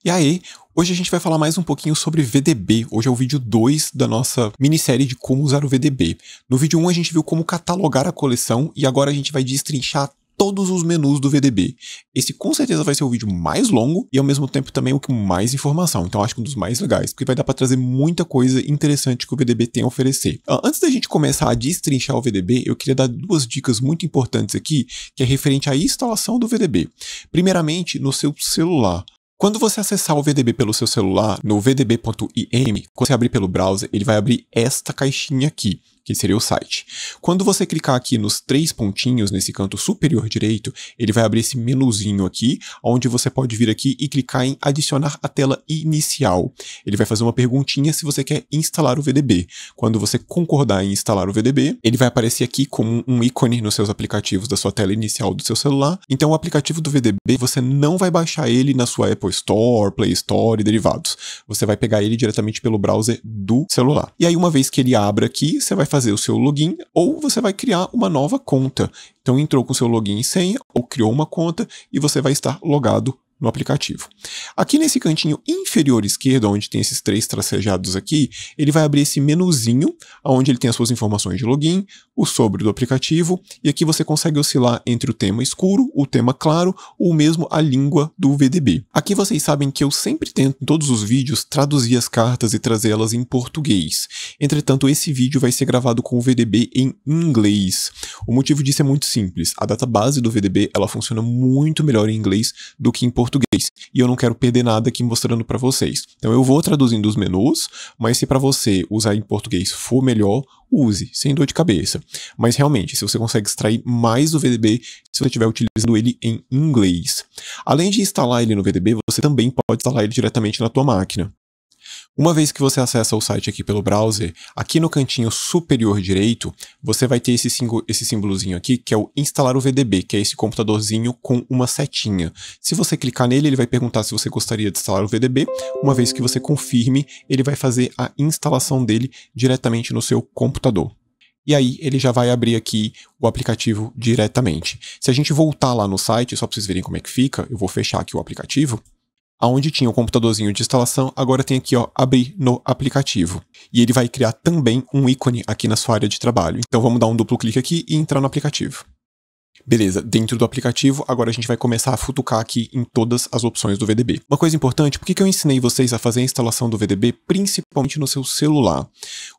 E aí, hoje a gente vai falar mais um pouquinho sobre VDB. Hoje é o vídeo 2 da nossa minissérie de como usar o VDB. No vídeo 1 a gente viu como catalogar a coleção e agora a gente vai destrinchar todos os menus do VDB. Esse com certeza vai ser o vídeo mais longo e ao mesmo tempo também o que mais informação, então acho que um dos mais legais, porque vai dar para trazer muita coisa interessante que o VDB tem a oferecer. Antes da gente começar a destrinchar o VDB, eu queria dar duas dicas muito importantes aqui, que é referente à instalação do VDB. Primeiramente, no seu celular. Quando você acessar o VDB pelo seu celular, no vdb.im, quando você abrir pelo browser, ele vai abrir esta caixinha aqui, que seria o site. Quando você clicar aqui nos 3 pontinhos nesse canto superior direito, ele vai abrir esse menuzinho aqui, onde você pode vir aqui e clicar em adicionar a tela inicial. Ele vai fazer uma perguntinha se você quer instalar o VDB. Quando você concordar em instalar o VDB, ele vai aparecer aqui como um ícone nos seus aplicativos da sua tela inicial do seu celular. Então o aplicativo do VDB, você não vai baixar ele na sua Apple Store, Play Store e derivados. Você vai pegar ele diretamente pelo browser do celular. E aí uma vez que ele abra aqui, você vai fazer o seu login ou você vai criar uma nova conta. Então entrou com seu login e senha ou criou uma conta e você vai estar logado no aplicativo. Aqui nesse cantinho inferior esquerdo, onde tem esses 3 tracejados aqui, ele vai abrir esse menuzinho, onde ele tem as suas informações de login, o sobre do aplicativo, e aqui você consegue oscilar entre o tema escuro, o tema claro, ou mesmo a língua do VDB. Aqui vocês sabem que eu sempre tento, em todos os vídeos, traduzir as cartas e trazê-las em português. Entretanto, esse vídeo vai ser gravado com o VDB em inglês. O motivo disso é muito simples. A database do VDB, ela funciona muito melhor em inglês do que em português. E eu não quero perder nada aqui mostrando para vocês. Então eu vou traduzindo os menus, mas se para você usar em português for melhor, use, sem dor de cabeça. Mas realmente, se você consegue extrair mais do VDB, se você estiver utilizando ele em inglês. Além de instalar ele no VDB, você também pode instalar ele diretamente na tua máquina. Uma vez que você acessa o site aqui pelo browser, aqui no cantinho superior direito, você vai ter esse símbolozinho aqui, que é o instalar o VDB, que é esse computadorzinho com uma setinha. Se você clicar nele, ele vai perguntar se você gostaria de instalar o VDB. Uma vez que você confirme, ele vai fazer a instalação dele diretamente no seu computador. E aí ele já vai abrir aqui o aplicativo diretamente. Se a gente voltar lá no site, só para vocês verem como é que fica, eu vou fechar aqui o aplicativo. Onde tinha o computadorzinho de instalação, agora tem aqui, ó, abrir no aplicativo. E ele vai criar também um ícone aqui na sua área de trabalho. Então vamos dar um duplo clique aqui e entrar no aplicativo. Beleza, dentro do aplicativo, agora a gente vai começar a futucar aqui em todas as opções do VDB. Uma coisa importante, por que eu ensinei vocês a fazer a instalação do VDB, principalmente no seu celular?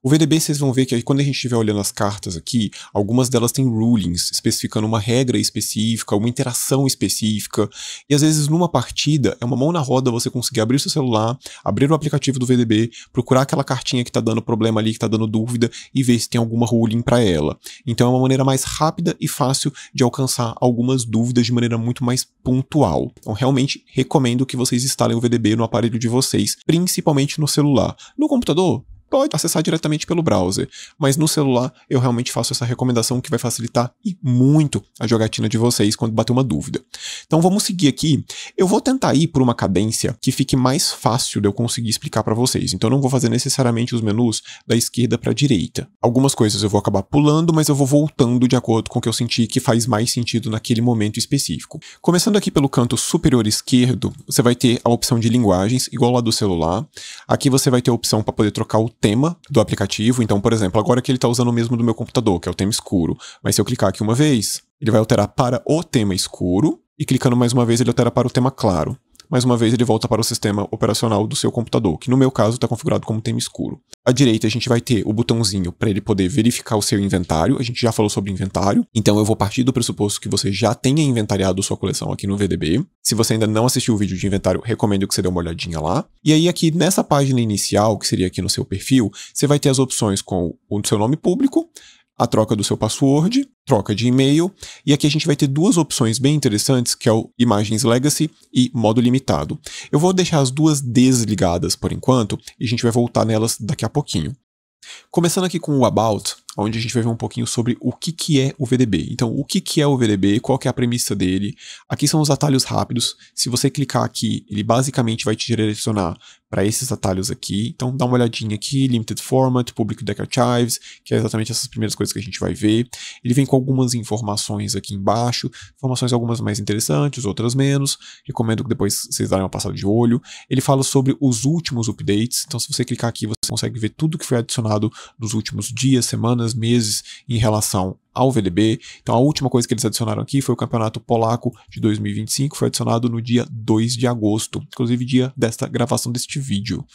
O VDB, vocês vão ver que quando a gente estiver olhando as cartas aqui, algumas delas têm rulings, especificando uma regra específica, uma interação específica, e às vezes numa partida, é uma mão na roda você conseguir abrir o seu celular, abrir o aplicativo do VDB, procurar aquela cartinha que tá dando problema ali, que tá dando dúvida, e ver se tem alguma ruling para ela. Então é uma maneira mais rápida e fácil de alcançar algumas dúvidas de maneira muito mais pontual. Então realmente recomendo que vocês instalem o VDB no aparelho de vocês, principalmente no celular. No computador, pode acessar diretamente pelo browser, mas no celular eu realmente faço essa recomendação que vai facilitar e muito a jogatina de vocês quando bater uma dúvida. Então vamos seguir aqui. Eu vou tentar ir por uma cadência que fique mais fácil de eu conseguir explicar para vocês. Então eu não vou fazer necessariamente os menus da esquerda para a direita. Algumas coisas eu vou acabar pulando, mas eu vou voltando de acordo com o que eu senti que faz mais sentido naquele momento específico. Começando aqui pelo canto superior esquerdo, você vai ter a opção de linguagens, igual lá do celular. Aqui você vai ter a opção para poder trocar o tema do aplicativo. Então, por exemplo, agora que ele está usando o mesmo do meu computador, que é o tema escuro, mas se eu clicar aqui uma vez, ele vai alterar para o tema escuro e clicando mais uma vez ele altera para o tema claro. Mais uma vez ele volta para o sistema operacional do seu computador, que no meu caso está configurado como tema escuro. À direita a gente vai ter o botãozinho para ele poder verificar o seu inventário. A gente já falou sobre inventário, então eu vou partir do pressuposto que você já tenha inventariado sua coleção aqui no VDB. Se você ainda não assistiu o vídeo de inventário, recomendo que você dê uma olhadinha lá. E aí aqui nessa página inicial, que seria aqui no seu perfil, você vai ter as opções com o seu nome público, a troca do seu password, troca de e-mail, e aqui a gente vai ter duas opções bem interessantes, que é o Imagens Legacy e Modo Limitado. Eu vou deixar as duas desligadas por enquanto, e a gente vai voltar nelas daqui a pouquinho. Começando aqui com o About, onde a gente vai ver um pouquinho sobre o que é o VDB. Então, o que é o VDB, qual que é a premissa dele. Aqui são os atalhos rápidos. Se você clicar aqui, ele basicamente vai te direcionar para esses atalhos aqui. Então dá uma olhadinha aqui, Limited Format, Public Deck Archives, que é exatamente essas primeiras coisas que a gente vai ver. Ele vem com algumas informações aqui embaixo, informações algumas mais interessantes, outras menos. Recomendo que depois vocês darem uma passada de olho. Ele fala sobre os últimos updates, então se você clicar aqui você consegue ver tudo que foi adicionado nos últimos dias, semanas, meses em relação ao VDB. Então a última coisa que eles adicionaram aqui foi o Campeonato Polaco de 2025, foi adicionado no dia 2 de agosto, inclusive dia desta gravação deste vídeo.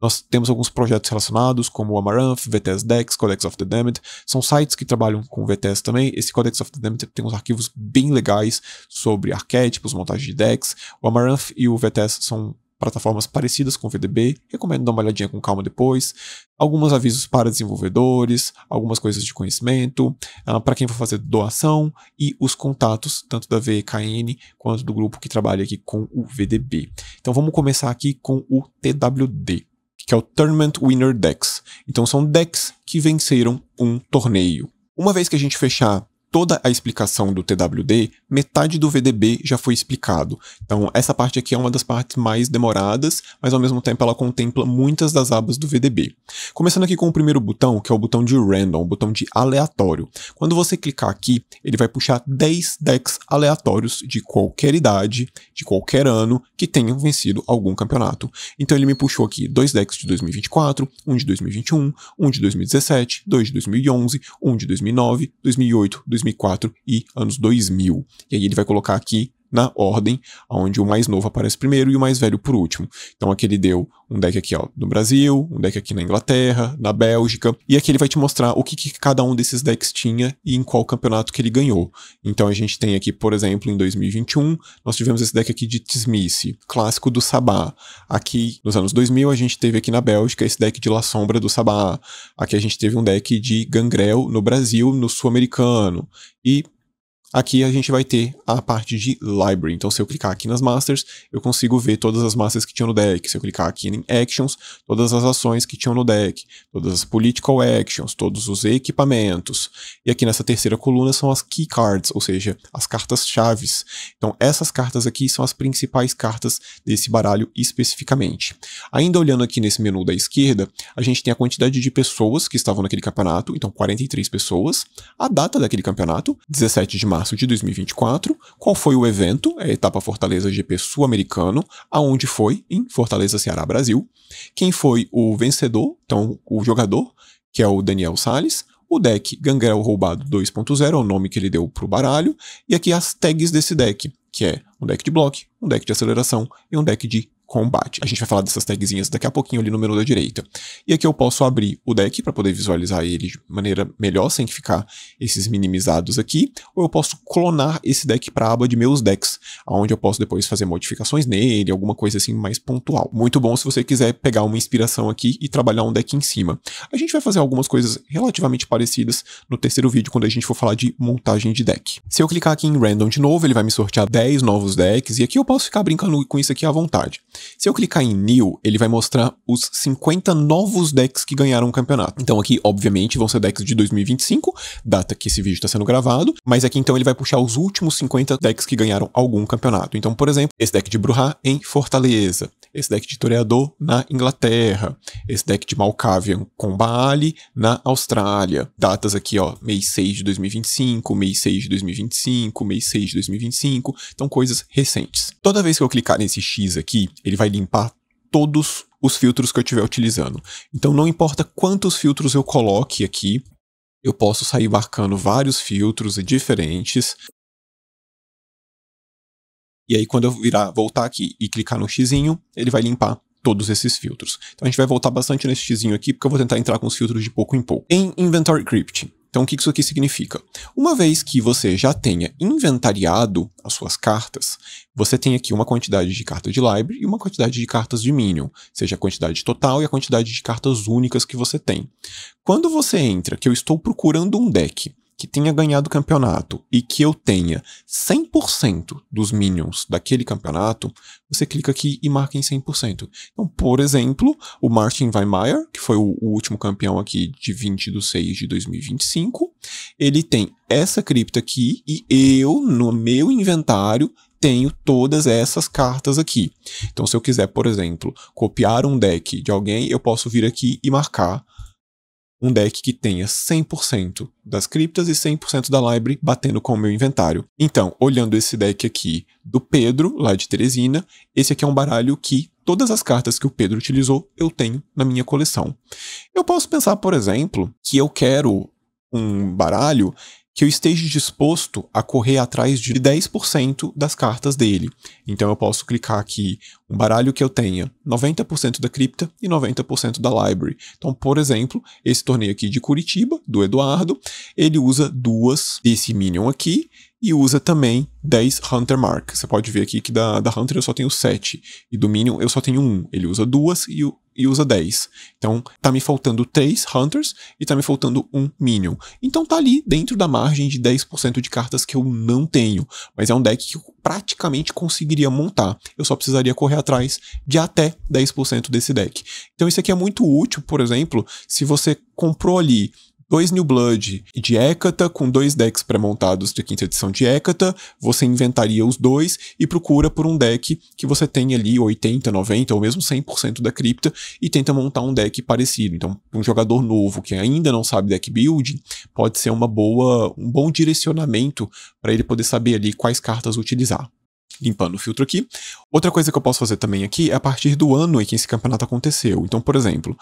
Nós temos alguns projetos relacionados, como o Amaranth, VTS Decks, Codex of the Damned. São sites que trabalham com VTS também. Esse Codex of the Damned tem uns arquivos bem legais sobre arquétipos, montagem de decks. O Amaranth e o VTS são plataformas parecidas com o VDB. Recomendo dar uma olhadinha com calma depois. Alguns avisos para desenvolvedores, algumas coisas de conhecimento, para quem for fazer doação e os contatos, tanto da VKN quanto do grupo que trabalha aqui com o VDB. Então vamos começar aqui com o TWD, que é o Tournament Winner Decks. Então são decks que venceram um torneio. Uma vez que a gente fechar toda a explicação do TWD, metade do VDB já foi explicado. Então essa parte aqui é uma das partes mais demoradas, mas ao mesmo tempo ela contempla muitas das abas do VDB. Começando aqui com o primeiro botão, que é o botão de Random, o botão de aleatório. Quando você clicar aqui, ele vai puxar 10 decks aleatórios de qualquer idade, de qualquer ano, que tenham vencido algum campeonato. Então ele me puxou aqui 2 decks de 2024, um de 2021, um de 2017, 2 de 2011, um de 2009, 2008, 2004 e anos 2000. E aí ele vai colocar aqui na ordem, onde o mais novo aparece primeiro e o mais velho por último. Então aqui ele deu um deck aqui ó, no Brasil, um deck aqui na Inglaterra, na Bélgica, e aqui ele vai te mostrar o que cada um desses decks tinha e em qual campeonato que ele ganhou. Então a gente tem aqui, por exemplo, em 2021, nós tivemos esse deck aqui de Tzimisce, clássico do Sabá. Aqui nos anos 2000 a gente teve aqui na Bélgica esse deck de La Sombra do Sabá. Aqui a gente teve um deck de Gangrel no Brasil, no Sul-Americano. E aqui a gente vai ter a parte de Library. Então se eu clicar aqui nas Masters, eu consigo ver todas as Masters que tinham no deck. Se eu clicar aqui em Actions, todas as ações que tinham no deck. Todas as Political Actions, todos os equipamentos. E aqui nessa terceira coluna são as Key Cards, ou seja, as cartas-chaves. Então essas cartas aqui são as principais cartas desse baralho especificamente. Ainda olhando aqui nesse menu da esquerda, a gente tem a quantidade de pessoas que estavam naquele campeonato. Então 43 pessoas. A data daquele campeonato, 17 de março de 2024, qual foi o evento, a etapa Fortaleza GP Sul-Americano, aonde foi, em Fortaleza, Ceará, Brasil, quem foi o vencedor, então o jogador, que é o Daniel Salles, o deck Gangrel Roubado 2.0, é o nome que ele deu para o baralho, e aqui as tags desse deck, que é um deck de bloco, um deck de aceleração e um deck de combate. A gente vai falar dessas tagzinhas daqui a pouquinho ali no menu da direita. E aqui eu posso abrir o deck para poder visualizar ele de maneira melhor, sem ficar esses minimizados aqui, ou eu posso clonar esse deck para a aba de meus decks, onde eu posso depois fazer modificações nele, alguma coisa assim mais pontual. Muito bom se você quiser pegar uma inspiração aqui e trabalhar um deck em cima. A gente vai fazer algumas coisas relativamente parecidas no terceiro vídeo, quando a gente for falar de montagem de deck. Se eu clicar aqui em Random de novo, ele vai me sortear 10 novos decks, e aqui eu posso ficar brincando com isso aqui à vontade. Se eu clicar em New, ele vai mostrar os 50 novos decks que ganharam o campeonato. Então aqui, obviamente, vão ser decks de 2025, data que esse vídeo está sendo gravado, mas aqui então ele vai puxar os últimos 50 decks que ganharam algum campeonato. Então, por exemplo, esse deck de Bruhá em Fortaleza, esse deck de Toreador na Inglaterra, esse deck de Malkavian com Baali na Austrália. Datas aqui, ó, mês 6 de 2025, mês 6 de 2025, mês 6 de 2025, então coisas recentes. Toda vez que eu clicar nesse X aqui, ele vai limpar todos os filtros que eu estiver utilizando. Então não importa quantos filtros eu coloque aqui, eu posso sair marcando vários filtros diferentes. E aí quando eu voltar aqui e clicar no xizinho, ele vai limpar todos esses filtros. Então a gente vai voltar bastante nesse xizinho aqui, porque eu vou tentar entrar com os filtros de pouco em pouco. Em Inventory Crypt. Então o que isso aqui significa? Uma vez que você já tenha inventariado as suas cartas, você tem aqui uma quantidade de cartas de library e uma quantidade de cartas de minion, seja a quantidade total e a quantidade de cartas únicas que você tem. Quando você entra, que eu estou procurando um deck que tenha ganhado o campeonato e que eu tenha 100% dos minions daquele campeonato, você clica aqui e marca em 100%. Então, por exemplo, o Martin Weinmeier, que foi o último campeão aqui de 20/6/2025, ele tem essa cripta aqui e eu, no meu inventário, tenho todas essas cartas aqui. Então, se eu quiser, por exemplo, copiar um deck de alguém, eu posso vir aqui e marcar um deck que tenha 100% das criptas e 100% da library batendo com o meu inventário. Então, olhando esse deck aqui do Pedro, lá de Teresina, esse aqui é um baralho que todas as cartas que o Pedro utilizou eu tenho na minha coleção. Eu posso pensar, por exemplo, que eu quero um baralho que eu esteja disposto a correr atrás de 10% das cartas dele. Então eu posso clicar aqui, um baralho que eu tenha 90% da cripta e 90% da library. Então, por exemplo, esse torneio aqui de Curitiba, do Eduardo, ele usa duas desse Minion aqui, e usa também 10 Hunter Mark. Você pode ver aqui que da Hunter eu só tenho 7, e do Minion eu só tenho 1. Ele usa duas e usa 10. Então tá me faltando 3 Hunters e tá me faltando 1 Minion. Então tá ali dentro da margem de 10% de cartas que eu não tenho, mas é um deck que eu praticamente conseguiria montar. Eu só precisaria correr atrás de até 10% desse deck. Então isso aqui é muito útil, por exemplo, se você comprou ali 2 New Blood de Hecata, com 2 decks pré-montados de 5ª edição de Hecata, você inventaria os dois e procura por um deck que você tenha ali 80, 90 ou mesmo 100% da cripta e tenta montar um deck parecido. Então, um jogador novo que ainda não sabe deck building, pode ser um bom direcionamento para ele poder saber ali quais cartas utilizar. Limpando o filtro aqui. Outra coisa que eu posso fazer também aqui é a partir do ano em que esse campeonato aconteceu. Então, por exemplo,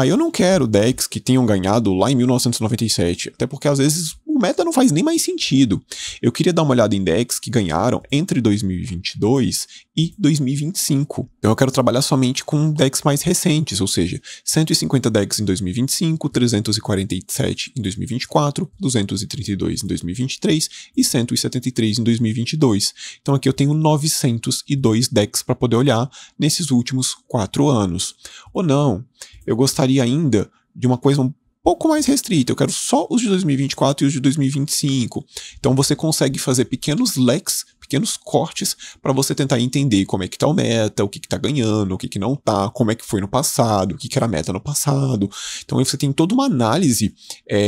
eu não quero decks que tenham ganhado lá em 1997, até porque às vezes o meta não faz nem mais sentido. Eu queria dar uma olhada em decks que ganharam entre 2022 e 2025. Então eu quero trabalhar somente com decks mais recentes, ou seja, 150 decks em 2025, 347 em 2024, 232 em 2023 e 173 em 2022. Então aqui eu tenho 902 decks para poder olhar nesses últimos 4 anos. Ou não, eu gostaria ainda de uma coisa um pouco mais restrita, eu quero só os de 2024 e os de 2025. Então você consegue fazer pequenos leaks, pequenos cortes para você tentar entender como é que tá o meta, o que tá ganhando, o que não tá, como é que foi no passado, o que era meta no passado. Então aí você tem toda uma análise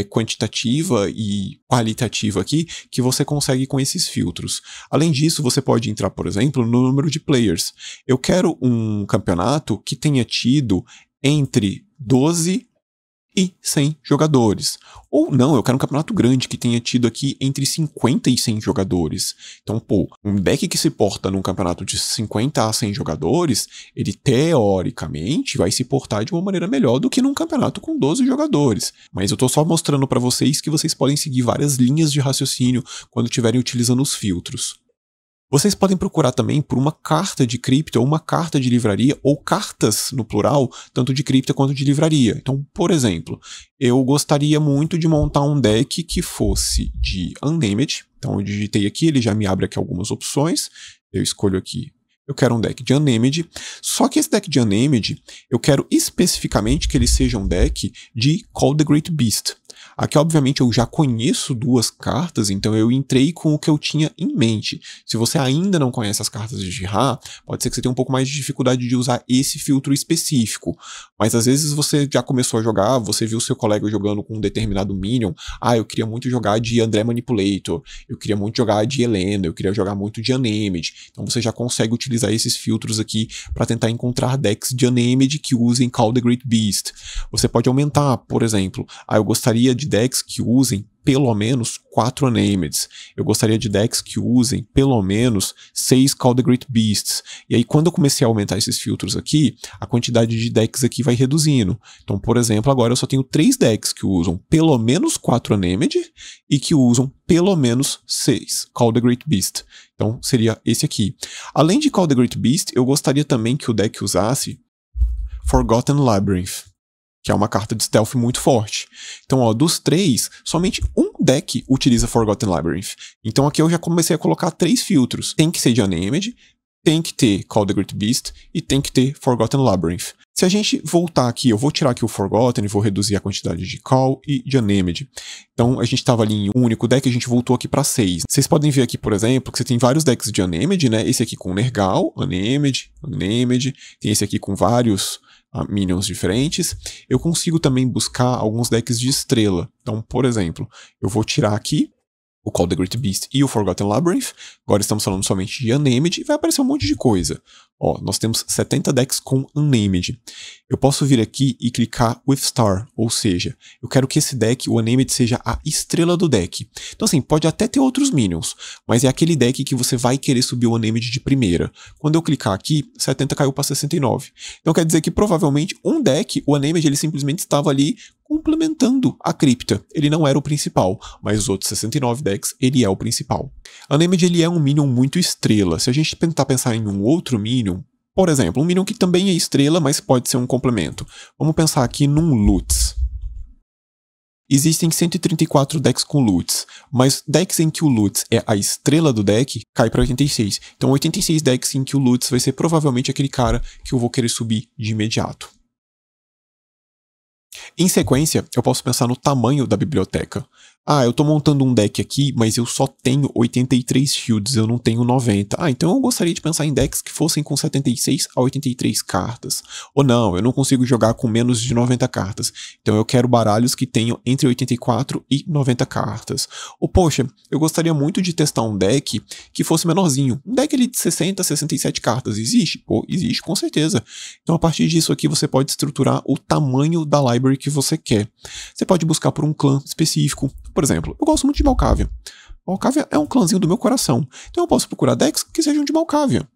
quantitativa e qualitativa aqui que você consegue com esses filtros. Além disso, você pode entrar, por exemplo, no número de players. Eu quero um campeonato que tenha tido entre 12 e 100 jogadores. Ou não, eu quero um campeonato grande que tenha tido aqui entre 50 e 100 jogadores. Então, um deck que se porta num campeonato de 50 a 100 jogadores, ele teoricamente vai se portar de uma maneira melhor do que num campeonato com 12 jogadores. Mas eu tô só mostrando para vocês que vocês podem seguir várias linhas de raciocínio quando estiverem utilizando os filtros. Vocês podem procurar também por uma carta de cripta ou uma carta de livraria, ou cartas no plural, tanto de cripta quanto de livraria. Então, por exemplo, eu gostaria muito de montar um deck que fosse de Unnamed. Então eu digitei aqui, ele já me abre aqui algumas opções. Eu escolho aqui, eu quero um deck de Unnamed. Só que esse deck de Unnamed, eu quero especificamente que ele seja um deck de Call the Great Beast. Aqui, obviamente, eu já conheço 2 cartas, então eu entrei com o que eu tinha em mente. Se você ainda não conhece as cartas de Jihad, pode ser que você tenha um pouco mais de dificuldade de usar esse filtro específico. Mas às vezes você já começou a jogar, você viu seu colega jogando com um determinado Minion. Eu queria muito jogar de André Manipulator, eu queria muito jogar de Helena, eu queria jogar muito de Unnamed. Então você já consegue utilizar esses filtros aqui para tentar encontrar decks de Unnamed que usem Call the Great Beast. Você pode aumentar, por exemplo, eu gostaria de decks que usem pelo menos 4 Unnameds. Eu gostaria de decks que usem pelo menos 6 Call the Great Beasts. E aí, quando eu comecei a aumentar esses filtros aqui, a quantidade de decks aqui vai reduzindo. Então, por exemplo, agora eu só tenho 3 decks que usam pelo menos 4 Unnamed e que usam pelo menos 6 Call the Great Beast. Então, seria esse aqui. Além de Call the Great Beast, eu gostaria também que o deck usasse Forgotten Labyrinth, que é uma carta de stealth muito forte. Então, dos 3, somente um deck utiliza Forgotten Labyrinth. Então aqui eu já comecei a colocar 3 filtros. Tem que ser de Unnamed, tem que ter Call the Great Beast e tem que ter Forgotten Labyrinth. Se a gente voltar aqui, eu vou tirar aqui o Forgotten e vou reduzir a quantidade de Call e de Unnamed. Então a gente estava ali em um único deck, a gente voltou aqui para 6. Vocês podem ver aqui, por exemplo, que você tem vários decks de Unnamed, né? Esse aqui com Nergal, Unnamed, tem esse aqui com vários minions diferentes. Eu consigo também buscar alguns decks de estrela. Então, por exemplo, eu vou tirar aqui o Call the Great Beast e o Forgotten Labyrinth. Agora estamos falando somente de Unnamed e vai aparecer um monte de coisa. Ó, nós temos 70 decks com Unnamed. Eu posso vir aqui e clicar with Star, ou seja, eu quero que esse deck, o Unnamed, seja a estrela do deck. Então assim, pode até ter outros minions, mas é aquele deck que você vai querer subir o Unnamed de primeira. Quando eu clicar aqui, 70 caiu para 69. Então quer dizer que provavelmente um deck, o Unnamed, ele simplesmente estava ali complementando a cripta. Ele não era o principal, mas os outros 69 decks, ele é o principal. Unnamed, ele é um minion muito estrela. Se a gente tentar pensar em um outro minion, por exemplo, um minion que também é estrela, mas pode ser um complemento. Vamos pensar aqui num Lutz. Existem 134 decks com Lutz, mas decks em que o Lutz é a estrela do deck, cai para 86. Então 86 decks em que o Lutz vai ser provavelmente aquele cara que eu vou querer subir de imediato. Em sequência, eu posso pensar no tamanho da biblioteca. Ah, eu tô montando um deck aqui, mas eu só tenho 83 fields, eu não tenho 90. Ah, então eu gostaria de pensar em decks que fossem com 76 a 83 cartas. Ou não, eu não consigo jogar com menos de 90 cartas. Então eu quero baralhos que tenham entre 84 e 90 cartas. Ou poxa, eu gostaria muito de testar um deck que fosse menorzinho. Um deck ali de 60 a 67 cartas. Existe? Pô, existe com certeza. Então a partir disso aqui você pode estruturar o tamanho da library que você quer. Você pode buscar por um clã específico. Por exemplo, eu gosto muito de Malkavian. Malkavian é um clãzinho do meu coração. Então eu posso procurar decks que sejam de Malkavian.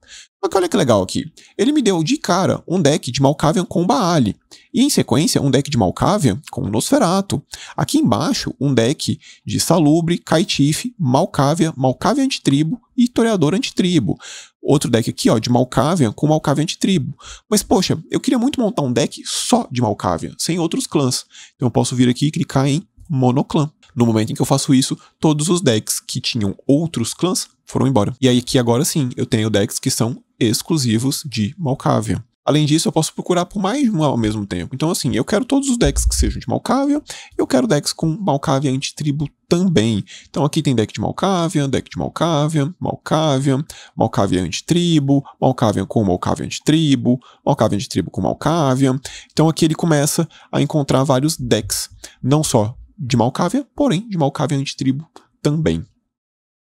Só que olha que legal aqui. Ele me deu de cara um deck de Malkavian com Baali. E em sequência, um deck de Malkavian com Nosferatu. Aqui embaixo, um deck de Salubre, Kaitif, Malkavian, Malkavian Antitribo e Toreador Antitribo. Outro deck aqui, ó, de Malkavian com Malkavian Antitribo. Mas, poxa, eu queria muito montar um deck só de Malkavian, sem outros clãs. Então eu posso vir aqui e clicar em Monoclã. No momento em que eu faço isso, todos os decks que tinham outros clãs foram embora. E aí aqui agora sim, eu tenho decks que são exclusivos de Malkavian. Além disso, eu posso procurar por mais de um ao mesmo tempo. Então assim, eu quero todos os decks que sejam de Malkavian, eu quero decks com Malkavian Antitribo também. Então aqui tem deck de Malkavian, deck de Malkavian, Malkavian, Malkavian Antitribo, Malkavian com Malkavian Antitribo, Malkavian Antitribo com Malkavian. Então aqui ele começa a encontrar vários decks, não só de Malkavian, porém de Malkavian Antitribo também.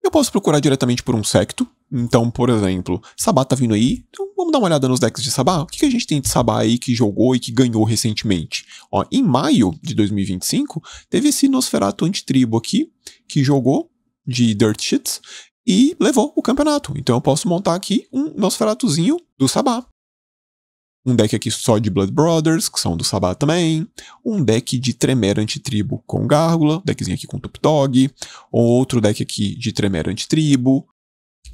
Eu posso procurar diretamente por um secto. Então, por exemplo, Sabá tá vindo aí, então vamos dar uma olhada nos decks de Sabá. O que a gente tem de Sabá aí que jogou e que ganhou recentemente? Ó, em maio de 2025, teve esse Nosferatu Antitribo aqui, que jogou de Dirt Sheets e levou o campeonato. Então eu posso montar aqui um Nosferatuzinho do Sabá. Um deck aqui só de Blood Brothers, que são do Sabá também. Um deck de Tremere Antitribo com Gárgula. Deckzinho aqui com Top Dog. Outro deck aqui de Tremere Antitribo.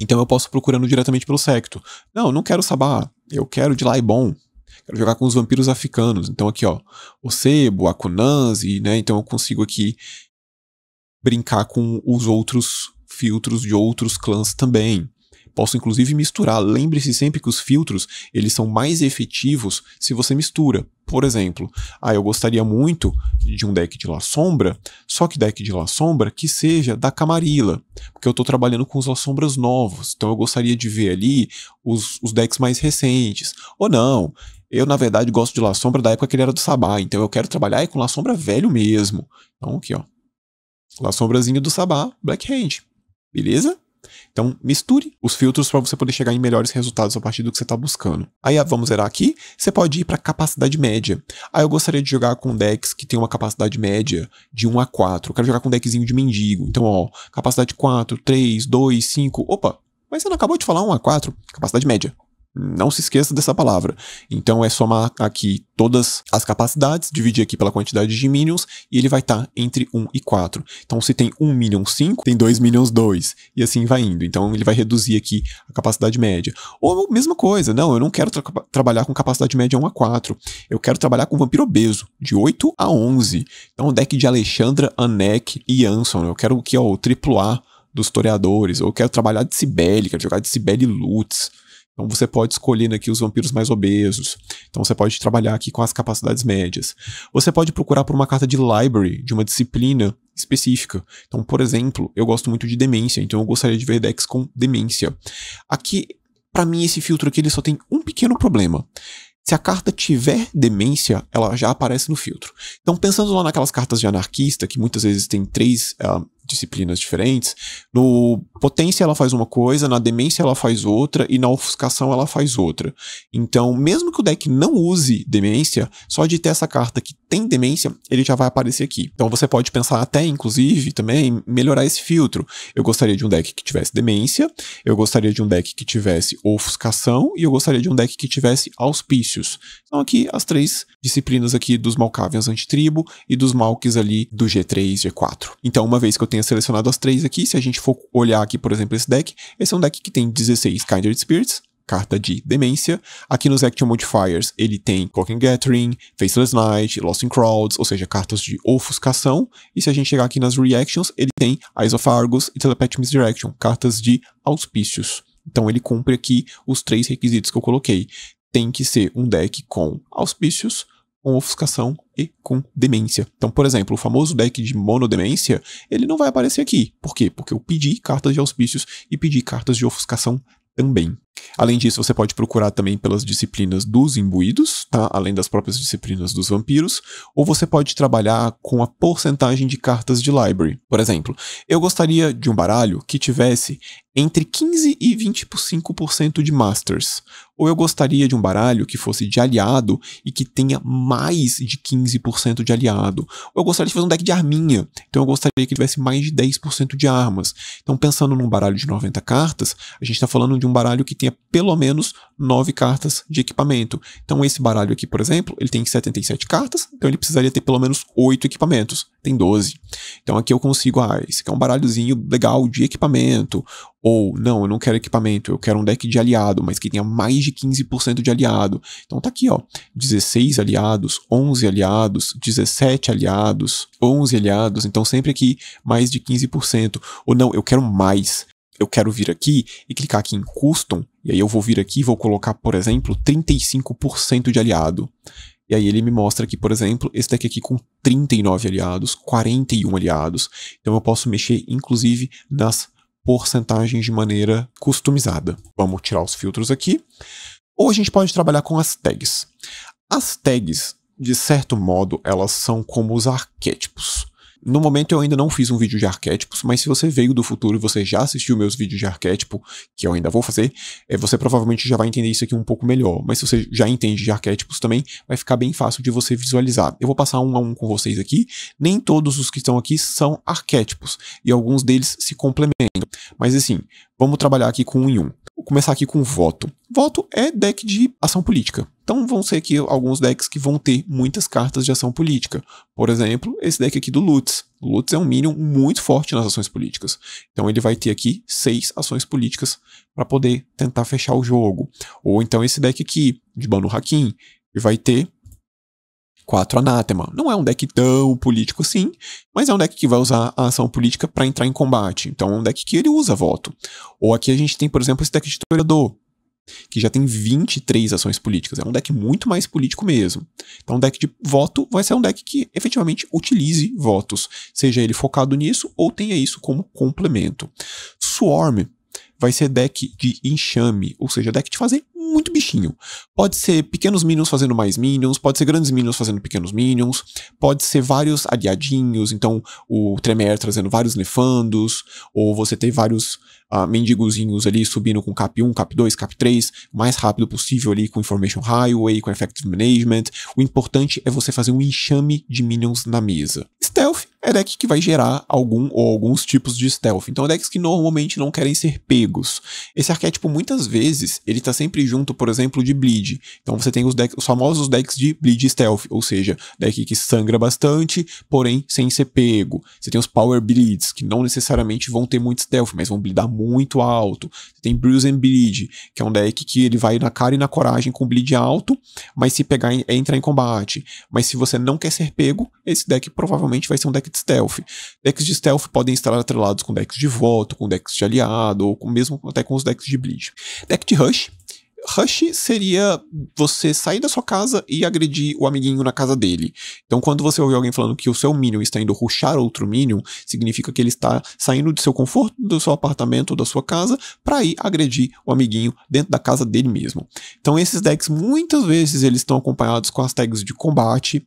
Então eu posso procurando diretamente pelo secto. Não, não quero Sabá. Eu quero de Laibon. Quero jogar com os vampiros africanos. Então aqui, ó. O Sebo, a Kunanzi, né? Então eu consigo aqui brincar com os outros filtros de outros clãs também. Posso inclusive misturar. Lembre-se sempre que os filtros, eles são mais efetivos se você mistura. Por exemplo, eu gostaria muito de um deck de La Sombra, só que deck de La Sombra que seja da Camarilla, porque eu estou trabalhando com os La Sombras novos, então eu gostaria de ver ali os decks mais recentes. Ou não, eu na verdade gosto de La Sombra da época que ele era do Sabá, então eu quero trabalhar com La Sombra velho mesmo. Então aqui, ó, La Sombrazinho do Sabá, Black Hand, beleza? Então, misture os filtros para você poder chegar em melhores resultados a partir do que você está buscando. Aí, vamos zerar aqui. Você pode ir para capacidade média. Eu gostaria de jogar com decks que tem uma capacidade média de 1 a 4. Eu quero jogar com um deckzinho de mendigo. Então, ó, capacidade 4, 3, 2, 5. Opa, mas você não acabou de falar 1 a 4? Capacidade média. Não se esqueça dessa palavra. Então é somar aqui todas as capacidades, dividir aqui pela quantidade de minions, e ele vai estar entre 1 e 4. Então se tem 1 minion 5, tem 2 minions 2, e assim vai indo. Então ele vai reduzir aqui a capacidade média. Ou mesma coisa, não, eu não quero trabalhar com capacidade média 1 a 4. Eu quero trabalhar com vampiro obeso, de 8 a 11. Então o deck de Alexandra, Anek e Anson. Eu quero aqui, ó, o AAA dos toreadores. Ou eu quero trabalhar de Cibele, quero jogar de Cibele Lutz. Então você pode escolher aqui os vampiros mais obesos. Então você pode trabalhar aqui com as capacidades médias. Você pode procurar por uma carta de library, de uma disciplina específica. Então, por exemplo, eu gosto muito de demência, então eu gostaria de ver decks com demência. Aqui, para mim, esse filtro aqui ele só tem um pequeno problema. Se a carta tiver demência, ela já aparece no filtro. Então, pensando lá naquelas cartas de anarquista, que muitas vezes tem 3 disciplinas diferentes, no potência ela faz uma coisa, na demência ela faz outra e na ofuscação ela faz outra. Então, mesmo que o deck não use demência, só de ter essa carta que tem demência, ele já vai aparecer aqui. Então você pode pensar até, inclusive, também melhorar esse filtro. Eu gostaria de um deck que tivesse demência, eu gostaria de um deck que tivesse ofuscação e eu gostaria de um deck que tivesse auspícios. Então aqui as 3 disciplinas aqui dos Malkavians antitribo e dos Malks ali do G3, G4. Então uma vez que eu tenha selecionado as 3 aqui, se a gente for olhar aqui, por exemplo, esse é um deck que tem 16 Kindred Spirits, carta de demência. Aqui nos Action Modifiers ele tem Cloaking Gathering, Faceless Knight, Lost in Crowds, ou seja, cartas de ofuscação. E se a gente chegar aqui nas Reactions, ele tem Eyes of Argus e Telepathic Misdirection, cartas de auspícios. Então ele cumpre aqui os 3 requisitos que eu coloquei. Tem que ser um deck com auspícios, com ofuscação e com demência. Então, por exemplo, o famoso deck de monodemência, ele não vai aparecer aqui. Por quê? Porque eu pedi cartas de auspícios e pedi cartas de ofuscação também. Além disso, você pode procurar também pelas disciplinas dos imbuídos, tá? Além das próprias disciplinas dos vampiros, ou você pode trabalhar com a porcentagem de cartas de library. Por exemplo, eu gostaria de um baralho que tivesse entre 15% e 25% de masters. Ou eu gostaria de um baralho que fosse de aliado e que tenha mais de 15% de aliado. Ou eu gostaria de fazer um deck de arminha, então eu gostaria que tivesse mais de 10% de armas. Então, pensando num baralho de 90 cartas, a gente está falando de um baralho que tenha pelo menos 9 cartas de equipamento. Então esse baralho aqui, por exemplo, ele tem 77 cartas, então ele precisaria ter pelo menos 8 equipamentos. Tem 12. Então aqui eu consigo, esse aqui é um baralhozinho legal de equipamento. Ou, não, eu não quero equipamento, eu quero um deck de aliado, mas que tenha mais de 15% de aliado. Então tá aqui, 16 aliados, 11 aliados, 17 aliados, 11 aliados. Então sempre aqui mais de 15%. Ou não, eu quero mais. Eu quero vir aqui e clicar aqui em Custom, e aí eu vou vir aqui e vou colocar, por exemplo, 35% de aliado. E aí ele me mostra aqui, por exemplo, esse deck aqui com 39 aliados, 41 aliados. Então eu posso mexer, inclusive, nas porcentagens de maneira customizada. Vamos tirar os filtros aqui. Ou a gente pode trabalhar com as tags. As tags, de certo modo, elas são como os arquétipos. No momento eu ainda não fiz um vídeo de arquétipos, mas se você veio do futuro e você já assistiu meus vídeos de arquétipo, que eu ainda vou fazer, você provavelmente já vai entender isso aqui um pouco melhor. Mas se você já entende de arquétipos também, vai ficar bem fácil de você visualizar. Eu vou passar um a um com vocês aqui. Nem todos os que estão aqui são arquétipos, e alguns deles se complementam. Mas assim, vamos trabalhar aqui com um em um. Vou começar aqui com voto. Voto é deck de ação política. Então vão ser aqui alguns decks que vão ter muitas cartas de ação política. Por exemplo, esse deck aqui do Lutz. O Lutz é um minion muito forte nas ações políticas. Então ele vai ter aqui 6 ações políticas para poder tentar fechar o jogo. Ou então esse deck aqui, de Banu Hakim, ele vai ter 4 Anátema. Não é um deck tão político assim, mas é um deck que vai usar a ação política para entrar em combate. Então é um deck que ele usa voto. Ou aqui a gente tem, por exemplo, esse deck de Toreador, que já tem 23 ações políticas. É um deck muito mais político mesmo. Então, um deck de voto vai ser um deck que efetivamente utilize votos, seja ele focado nisso ou tenha isso como complemento. Swarm vai ser deck de enxame, ou seja, deck de fazer muito bichinho. Pode ser pequenos minions fazendo mais minions, pode ser grandes minions fazendo pequenos minions, pode ser vários aliadinhos, então o Tremere trazendo vários nefandos, ou você ter vários mendigozinhos ali subindo com cap 1, cap 2, cap 3, o mais rápido possível ali com Information Highway, com Effective Management. O importante é você fazer um enxame de minions na mesa. Stealth é deck que vai gerar algum ou alguns tipos de stealth. Então, decks que normalmente não querem ser pegos. Esse arquétipo, muitas vezes, ele tá sempre junto, por exemplo, de Bleed. Então, você tem os famosos decks de Bleed Stealth, ou seja, deck que sangra bastante, porém sem ser pego. Você tem os Power Bleeds, que não necessariamente vão ter muito stealth, mas vão bleedar muito alto. Você tem Bruise and Bleed, que é um deck que ele vai na cara e na coragem com bleed alto, mas se pegar é entrar em combate. Mas se você não quer ser pego, esse deck provavelmente vai ser um deck de stealth. Decks de stealth podem estar atrelados com decks de voto, com decks de aliado, ou mesmo até com os decks de bleed. Deck de rush. Rush seria você sair da sua casa e agredir o amiguinho na casa dele. Então, quando você ouvir alguém falando que o seu minion está indo rushar outro minion, significa que ele está saindo do seu conforto, do seu apartamento ou da sua casa, para ir agredir o amiguinho dentro da casa dele mesmo. Então, esses decks, muitas vezes, eles estão acompanhados com as tags de combate,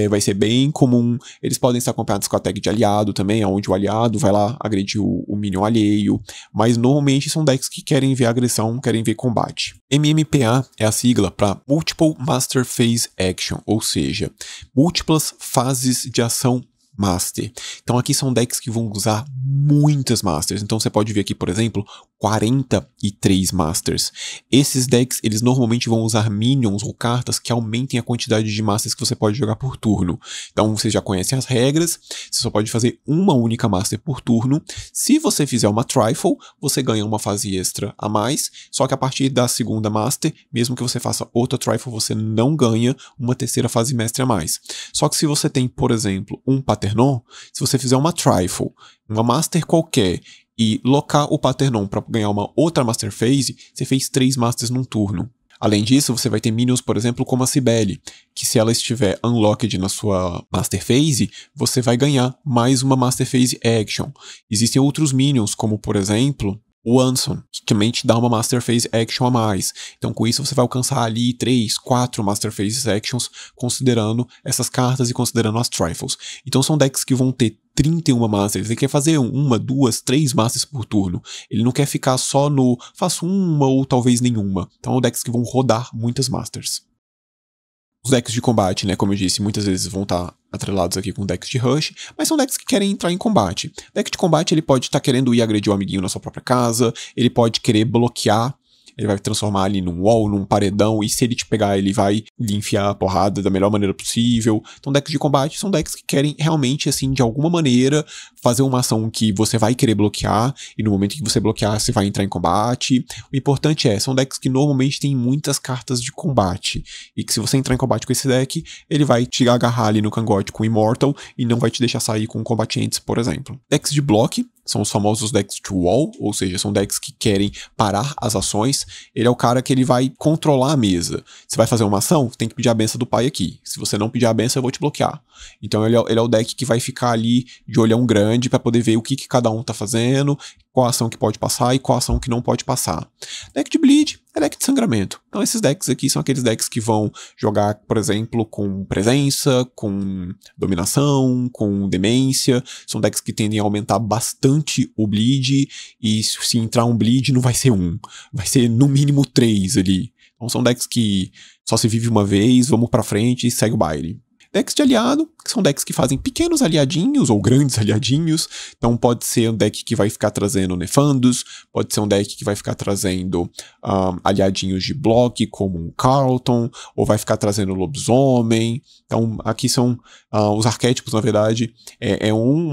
vai ser bem comum. Eles podem estar acompanhados com a tag de aliado também, onde o aliado vai lá agredir o minion alheio, mas normalmente são decks que querem ver agressão, querem ver combate. MMPA é a sigla para Multiple Master Phase Action, ou seja, múltiplas fases de ação Master. Então aqui são decks que vão usar muitas Masters. Então você pode ver aqui, por exemplo, 43 Masters. Esses decks, eles normalmente vão usar minions ou cartas que aumentem a quantidade de Masters que você pode jogar por turno. Então você já conhece as regras, você só pode fazer uma única Master por turno. Se você fizer uma Trifle, você ganha uma fase extra a mais, só que a partir da segunda Master, mesmo que você faça outra Trifle, você não ganha uma terceira fase mestre a mais. Só que se você tem, por exemplo, um Paternon, se você fizer uma Trifle, uma Master qualquer, e locar o Paternon para ganhar uma outra Master Phase, você fez 3 Masters num turno. Além disso, você vai ter minions, por exemplo, como a Cibele, que se ela estiver unlocked na sua Master Phase, você vai ganhar mais uma Master Phase Action. Existem outros minions, como por exemplo, o Anson, que também te dá uma Master Phase Action a mais. Então com isso você vai alcançar ali 3, 4 Master Phase Actions, considerando essas cartas e considerando as Trifles. Então são decks que vão ter 31 Masters. Ele quer fazer uma, duas, 3 Masters por turno. Ele não quer ficar só no faço uma ou talvez nenhuma. Então são decks que vão rodar muitas Masters. Os decks de combate, né, como eu disse, muitas vezes vão estar atrelados aqui com decks de rush, mas são decks que querem entrar em combate. Deck de combate, ele pode estar querendo ir agredir o amiguinho na sua própria casa, ele pode querer bloquear, ele vai transformar ali num wall, num paredão, e se ele te pegar, ele vai lhe enfiar a porrada da melhor maneira possível. Então decks de combate são decks que querem realmente, assim, de alguma maneira, fazer uma ação que você vai querer bloquear, e no momento que você bloquear, você vai entrar em combate. O importante são decks que normalmente têm muitas cartas de combate, e que se você entrar em combate com esse deck, ele vai te agarrar ali no cangote com Immortal, e não vai te deixar sair com combatientes, por exemplo. Decks de block são os famosos decks to wall, ou seja, são decks que querem parar as ações. Ele é o cara que ele vai controlar a mesa. Você vai fazer uma ação, tem que pedir a benção do pai aqui. Se você não pedir a benção, eu vou te bloquear. Então ele é o deck que vai ficar ali de olhão grande para poder ver o que cada um tá fazendo, qual ação que pode passar e qual ação que não pode passar. Deck de bleed é deck de sangramento. Então esses decks aqui são aqueles decks que vão jogar, por exemplo, com presença, com dominação, com demência. São decks que tendem a aumentar bastante o bleed, e se entrar um bleed não vai ser um, vai ser no mínimo 3 ali. Então são decks que só se vive uma vez, vamos pra frente e segue o baile. Decks de aliado, que são decks que fazem pequenos aliadinhos ou grandes aliadinhos. Então pode ser um deck que vai ficar trazendo Nefandos, pode ser um deck que vai ficar trazendo aliadinhos de block, como um Carlton, ou vai ficar trazendo Lobisomem. Então aqui são os arquétipos, na verdade,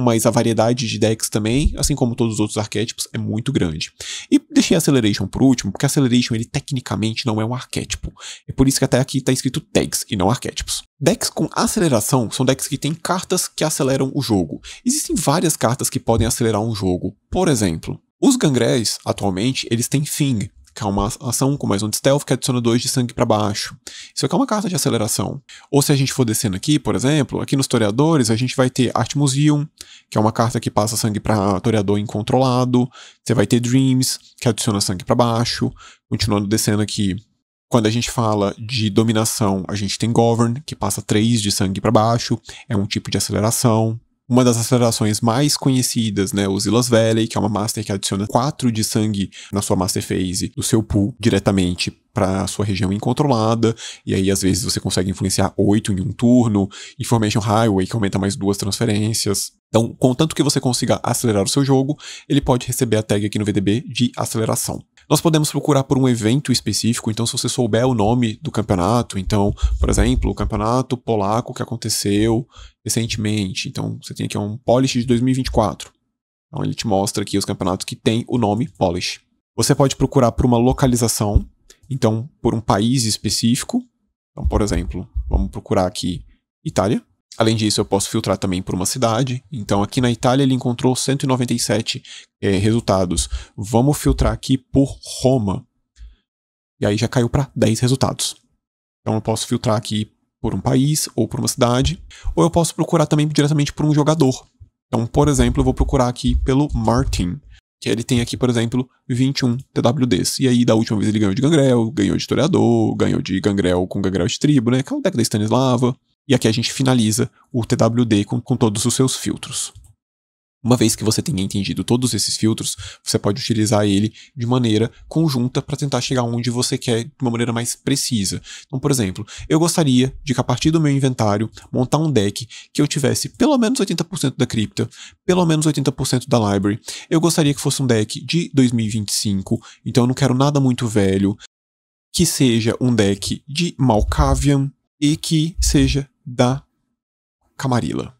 mas a variedade de decks também, assim como todos os outros arquétipos, é muito grande. E deixei Acceleration por último, porque Acceleration ele tecnicamente não é um arquétipo. É por isso que até aqui está escrito tags e não arquétipos. Decks com aceleração são decks que têm cartas que aceleram o jogo. Existem várias cartas que podem acelerar um jogo. Por exemplo, os Gangrels, atualmente, eles têm Thing, que é uma ação com mais um de stealth que adiciona 2 de sangue para baixo. Isso aqui é uma carta de aceleração. Ou se a gente for descendo aqui, por exemplo, aqui nos Toreadores, a gente vai ter Art Museum, que é uma carta que passa sangue para Toreador incontrolado. Você vai ter Dreams, que adiciona sangue para baixo. Continuando descendo aqui, quando a gente fala de dominação, a gente tem Govern, que passa 3 de sangue para baixo, é um tipo de aceleração. Uma das acelerações mais conhecidas, né, o Zilla's Valley, que é uma Master que adiciona 4 de sangue na sua Master Phase, do seu pool, diretamente para a sua região incontrolada, e aí às vezes você consegue influenciar 8 em um turno. Information Highway, que aumenta mais 2 transferências. Então, contanto que você consiga acelerar o seu jogo, ele pode receber a tag aqui no VDB de aceleração. Nós podemos procurar por um evento específico, então se você souber o nome do campeonato, então, por exemplo, o campeonato polaco que aconteceu recentemente, então você tem aqui um Polish de 2024. Então ele te mostra aqui os campeonatos que tem o nome Polish. Você pode procurar por uma localização, então por um país específico. Então, por exemplo, vamos procurar aqui Itália. Além disso, eu posso filtrar também por uma cidade. Então, aqui na Itália, ele encontrou 197 resultados. Vamos filtrar aqui por Roma. E aí já caiu para 10 resultados. Então eu posso filtrar aqui por um país ou por uma cidade, ou eu posso procurar também diretamente por um jogador. Então, por exemplo, eu vou procurar aqui pelo Martin, que ele tem aqui, por exemplo, 21 TWDs. E aí, da última vez ele ganhou de Gangrel, ganhou de Toreador, ganhou de Gangrel com Gangrel de Tribo, né? Que é o deck da Stanislava. E aqui a gente finaliza o TWD com todos os seus filtros. Uma vez que você tenha entendido todos esses filtros, você pode utilizar ele de maneira conjunta para tentar chegar onde você quer de uma maneira mais precisa. Então, por exemplo, eu gostaria de que a partir do meu inventário, montar um deck que eu tivesse pelo menos 80% da cripta, pelo menos 80% da library. Eu gostaria que fosse um deck de 2025, então eu não quero nada muito velho, que seja um deck de Malkavian e que seja da Camarilla.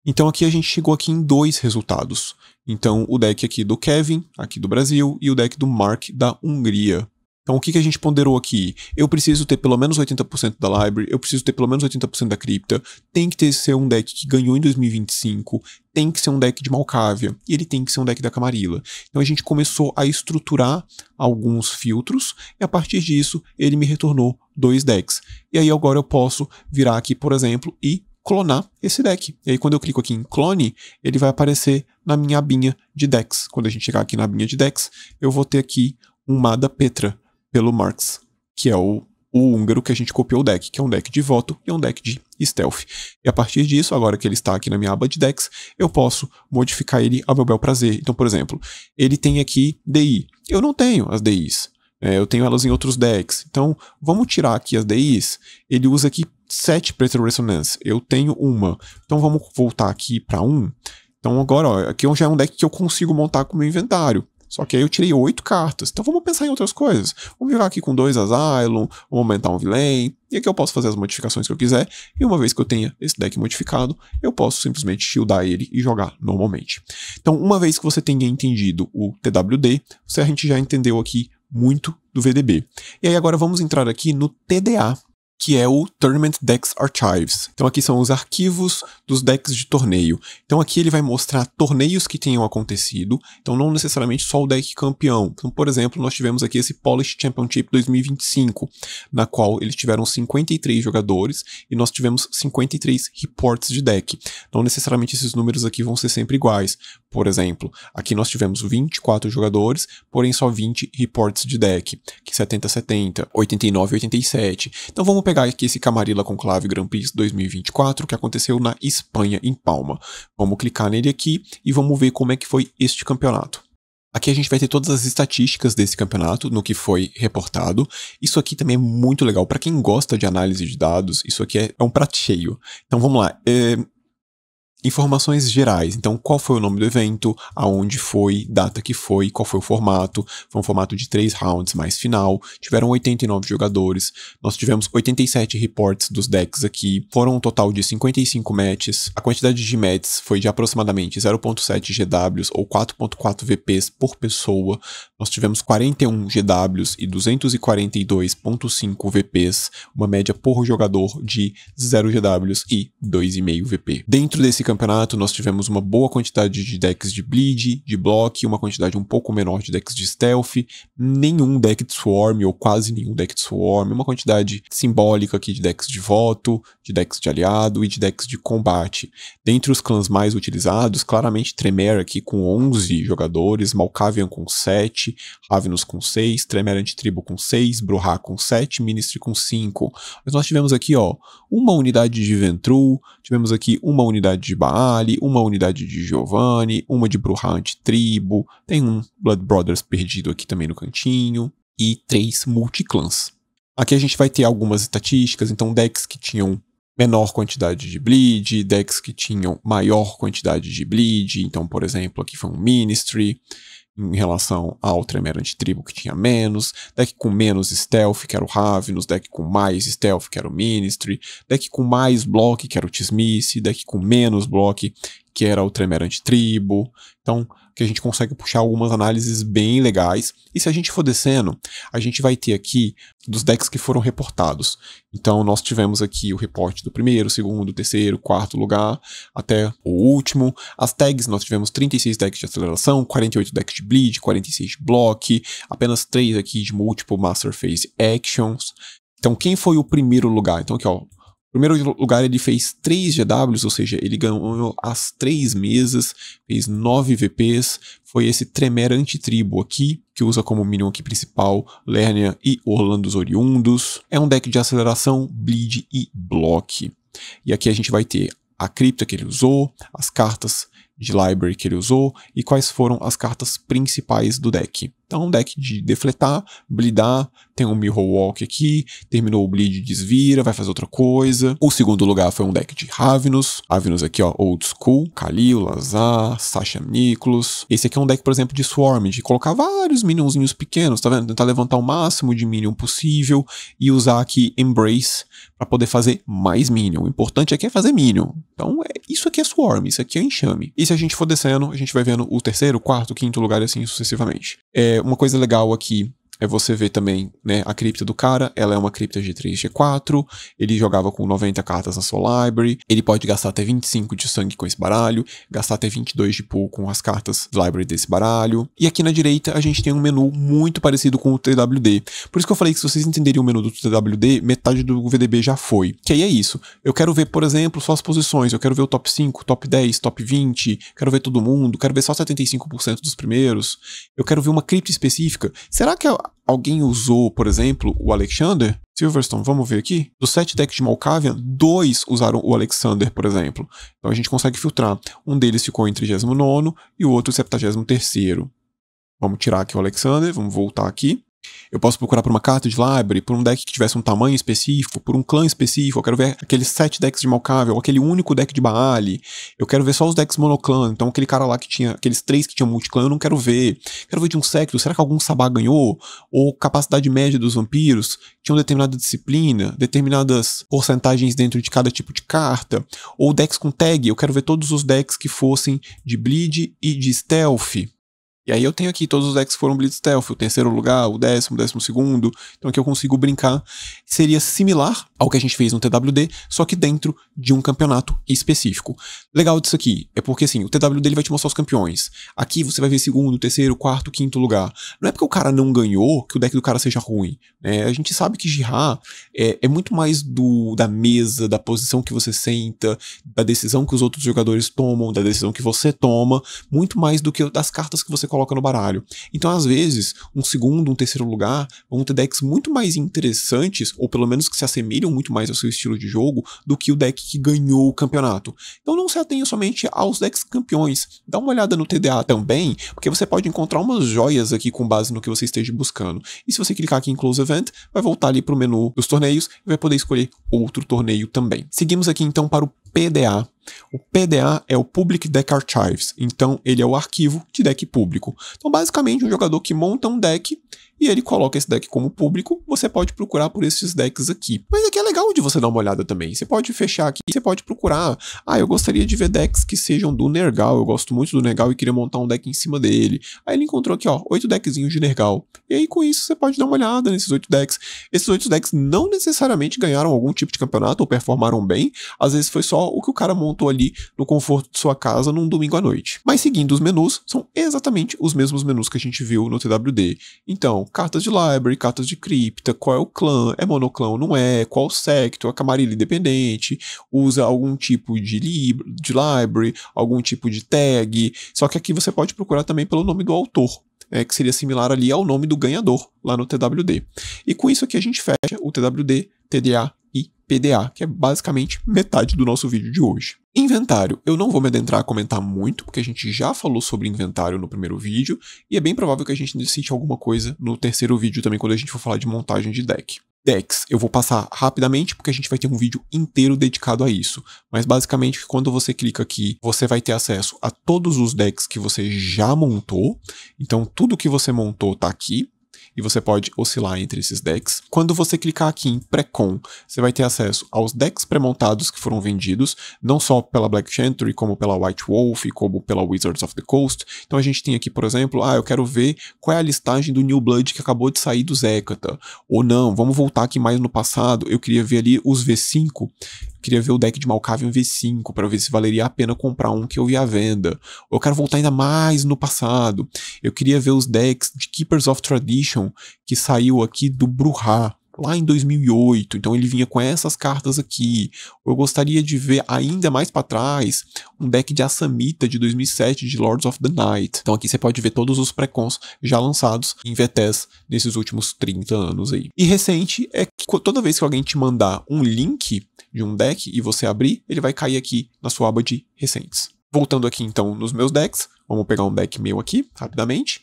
Então aqui a gente chegou aqui em 2 resultados. Então o deck aqui do Kevin, aqui do Brasil, e o deck do Mark da Hungria. Então o que a gente ponderou aqui? Eu preciso ter pelo menos 80% da library, eu preciso ter pelo menos 80% da cripta, tem que ser um deck que ganhou em 2025, tem que ser um deck de Malkavia, e ele tem que ser um deck da Camarilla. Então a gente começou a estruturar alguns filtros, e a partir disso ele me retornou 2 decks. E aí agora eu posso virar aqui, por exemplo, e clonar esse deck. E aí quando eu clico aqui em clone, ele vai aparecer na minha abinha de decks. Quando a gente chegar aqui na abinha de decks, eu vou ter aqui um Mada Petra pelo Marx, que é o húngaro que a gente copiou o deck, que é um deck de voto e um deck de stealth. E a partir disso, agora que ele está aqui na minha aba de decks, eu posso modificar ele ao meu bel prazer. Então, por exemplo, ele tem aqui DI. Eu não tenho as DIs. Eu tenho elas em outros decks. Então, vamos tirar aqui as DIs. Ele usa aqui 7 Predator Resonance. Eu tenho uma. Então, vamos voltar aqui para 1. Então, agora, ó, aqui já é um deck que eu consigo montar com o meu inventário. Só que aí eu tirei 8 cartas. Então, vamos pensar em outras coisas. Vamos jogar aqui com 2 Asylum, vamos aumentar um Villain. E aqui eu posso fazer as modificações que eu quiser. E uma vez que eu tenha esse deck modificado, eu posso simplesmente shieldar ele e jogar normalmente. Então, uma vez que você tenha entendido o TWD, a gente já entendeu aqui muito do VDB. E aí agora vamos entrar aqui no TDA, que é o Tournament Decks Archives. Então aqui são os arquivos dos decks de torneio. Então aqui ele vai mostrar torneios que tenham acontecido, então não necessariamente só o deck campeão. Então, por exemplo, nós tivemos aqui esse Polish Championship 2025, na qual eles tiveram 53 jogadores e nós tivemos 53 reports de deck. Não necessariamente esses números aqui vão ser sempre iguais. Por exemplo, aqui nós tivemos 24 jogadores, porém só 20 reports de deck, que 70-70, 89-87. Então vamos pegar aqui esse Camarilla Conclave Grand Prix 2024, que aconteceu na Espanha, em Palma. Vamos clicar nele aqui e vamos ver como é que foi este campeonato. Aqui a gente vai ter todas as estatísticas desse campeonato, no que foi reportado. Isso aqui também é muito legal. Para quem gosta de análise de dados, isso aqui é um prato cheio. Então vamos lá. Informações gerais. Então, qual foi o nome do evento, aonde foi, data que foi, qual foi o formato. Foi um formato de 3 rounds mais final. Tiveram 89 jogadores. Nós tivemos 87 reports dos decks aqui. Foram um total de 55 matches. A quantidade de matches foi de aproximadamente 0.7 GWs ou 4.4 VPs por pessoa. Nós tivemos 41 GWs e 242.5 VPs. Uma média por jogador de 0 GWs e 2,5 VP. Dentro desse campeonato, nós tivemos uma boa quantidade de decks de Bleed, de Block, uma quantidade um pouco menor de decks de Stealth, nenhum deck de Swarm, ou quase nenhum deck de Swarm, uma quantidade simbólica aqui de decks de voto, de decks de aliado e de decks de combate. Dentre os clãs mais utilizados, claramente Tremere aqui com 11 jogadores, Malkavian com 7, Ravenous com 6, Tremere Antitribo com 6, Bruhá com 7, Ministry com 5. Mas nós tivemos aqui, ó, uma unidade de Ventrue, tivemos aqui uma unidade de Baali, uma unidade de Giovanni, uma de Bruhá Antitribo, tem um Blood Brothers perdido aqui também no cantinho, e 3 multiclãs. Aqui a gente vai ter algumas estatísticas, então decks que tinham menor quantidade de Bleed, decks que tinham maior quantidade de Bleed, então, por exemplo, aqui foi um Ministry, em relação ao Tremere Antitribo, que tinha menos, deck com menos Stealth, que era o Ravenous, deck com mais Stealth, que era o Ministry, deck com mais Block, que era o Tizmice, deck com menos Block, que era o Tremere Antitribo. Então, que a gente consegue puxar algumas análises bem legais. E se a gente for descendo, a gente vai ter aqui dos decks que foram reportados. Então nós tivemos aqui o reporte do primeiro, segundo, terceiro, quarto lugar, até o último. As tags, nós tivemos 36 decks de aceleração, 48 decks de bleed, 46 de block, apenas 3 aqui de multiple master phase actions. Então quem foi o primeiro lugar? Então aqui ó, o primeiro lugar ele fez 3 GWs, ou seja, ele ganhou as 3 mesas, fez 9 VPs, foi esse Tremere Antitribo aqui, que usa como minion aqui principal Lernia e Orlandos Oriundos. É um deck de aceleração, bleed e block. E aqui a gente vai ter a cripta que ele usou, as cartas de library que ele usou e quais foram as cartas principais do deck. Então, um deck de defletar, bleedar, tem um Mirror Walk aqui, terminou o bleed, desvira, vai fazer outra coisa. O segundo lugar foi um deck de Ravenous. Ravenous aqui, ó, Old School, Khalil, Lazar, Sasha Nicholas. Esse aqui é um deck, por exemplo, de Swarm, de colocar vários minionzinhos pequenos, tá vendo? Tentar levantar o máximo de minion possível e usar aqui Embrace para poder fazer mais minion. O importante aqui é fazer minion. Então, isso aqui é Swarm, isso aqui é enxame. E se a gente for descendo, a gente vai vendo o terceiro, quarto, quinto lugar e assim sucessivamente. Uma coisa legal aqui é você ver também, né, a cripta do cara. Ela é uma cripta G3, G4, ele jogava com 90 cartas na sua library, ele pode gastar até 25 de sangue com esse baralho, gastar até 22 de pool com as cartas de library desse baralho. E aqui na direita a gente tem um menu muito parecido com o TWD. Por isso que eu falei que se vocês entenderem o menu do TWD, metade do VDB já foi. Que aí é isso. Eu quero ver, por exemplo, só as posições, eu quero ver o top 5, top 10, top 20, quero ver todo mundo, quero ver só 75% dos primeiros, eu quero ver uma cripta específica. Será que alguém usou, por exemplo, o Alexander? Silverstone, vamos ver aqui. Dos 7 decks de Malkavian, 2 usaram o Alexander, por exemplo. Então a gente consegue filtrar. Um deles ficou em 39º e o outro em 73º. Vamos tirar aqui o Alexander, vamos voltar aqui. Eu posso procurar por uma carta de library, por um deck que tivesse um tamanho específico, por um clã específico. Eu quero ver aqueles 7 decks de Malkavian, ou aquele único deck de Baali. Eu quero ver só os decks monoclã. Então aquele cara lá que tinha, aqueles 3 que tinham multiclã, eu não quero ver. Quero ver de um Secto, será que algum Sabá ganhou? Ou capacidade média dos vampiros? Tinham determinada disciplina, determinadas porcentagens dentro de cada tipo de carta. Ou decks com tag, eu quero ver todos os decks que fossem de bleed e de stealth. E aí eu tenho aqui todos os decks que foram Bleed Stealth, o terceiro lugar, o 12º. Então aqui eu consigo brincar. Seria similar ao que a gente fez no TWD, só que dentro de um campeonato específico. Legal disso aqui é porque assim, o TWD ele vai te mostrar os campeões. Aqui você vai ver segundo, terceiro, quarto, quinto lugar. Não é porque o cara não ganhou que o deck do cara seja ruim. A gente sabe que Jihad é muito mais da mesa, da posição que você senta, da decisão que os outros jogadores tomam, da decisão que você toma, muito mais do que das cartas que você coloca no baralho. Então, às vezes, um segundo, um terceiro lugar vão ter decks muito mais interessantes, ou pelo menos que se assemelham muito mais ao seu estilo de jogo, do que o deck que ganhou o campeonato. Então não se atenha somente aos decks campeões. Dá uma olhada no TDA também, porque você pode encontrar umas joias aqui com base no que você esteja buscando. E se você clicar aqui em Close Event, vai voltar ali para o menu dos torneios e vai poder escolher outro torneio também. Seguimos aqui então para o PDA. O PDA é o Public Deck Archives, então ele é o arquivo de deck público. Então basicamente um jogador que monta um deck e ele coloca esse deck como público, você pode procurar por esses decks aqui. Mas aqui é legal de você dar uma olhada também. Você pode fechar aqui, você pode procurar. Eu gostaria de ver decks que sejam do Nergal, eu gosto muito do Nergal e queria montar um deck em cima dele. Aí ele encontrou aqui, ó, 8 deckzinhos de Nergal. E aí com isso você pode dar uma olhada nesses 8 decks. Esses 8 decks não necessariamente ganharam algum tipo de campeonato ou performaram bem. Às vezes foi só o que o cara montou ali no conforto de sua casa num domingo à noite. Mas seguindo os menus, são exatamente os mesmos menus que a gente viu no TWD. Então, cartas de library, cartas de cripta, qual é o clã, é monoclã ou não é, qual o secto, a camarilha independente, usa algum tipo de library, algum tipo de tag, só que aqui você pode procurar também pelo nome do autor, que seria similar ali ao nome do ganhador lá no TWD. E com isso aqui a gente fecha o TWD, TDA e PDA, que é basicamente metade do nosso vídeo de hoje. Inventário, eu não vou me adentrar a comentar muito, porque a gente já falou sobre inventário no primeiro vídeo, e é bem provável que a gente necessite alguma coisa no terceiro vídeo também, quando a gente for falar de montagem de deck. Decks, eu vou passar rapidamente, porque a gente vai ter um vídeo inteiro dedicado a isso. Mas basicamente, quando você clica aqui, você vai ter acesso a todos os decks que você já montou. Então, tudo que você montou tá aqui. e você pode oscilar entre esses decks. Quando você clicar aqui em Pré-Con, você vai ter acesso aos decks pré-montados que foram vendidos, não só pela Black Chantry, como pela White Wolf, como pela Wizards of the Coast. Então a gente tem aqui, por exemplo, eu quero ver qual é a listagem do New Blood que acabou de sair do Zekata. Ou não, vamos voltar aqui mais no passado, eu queria ver ali os V5, queria ver o deck de Malkavian V5 para ver se valeria a pena comprar um que eu vi à venda. Ou eu quero voltar ainda mais no passado. Eu queria ver os decks de Keepers of Tradition que saiu aqui do Brujah lá em 2008, então ele vinha com essas cartas aqui. Ou eu gostaria de ver ainda mais para trás um deck de Assamita de 2007 de Lords of the Night. Então aqui você pode ver todos os pré-cons já lançados em VTES nesses últimos 30 anos aí. E recente é que toda vez que alguém te mandar um link de um deck e você abrir, ele vai cair aqui na sua aba de recentes. Voltando aqui então nos meus decks, vamos pegar um deck meu aqui, rapidamente.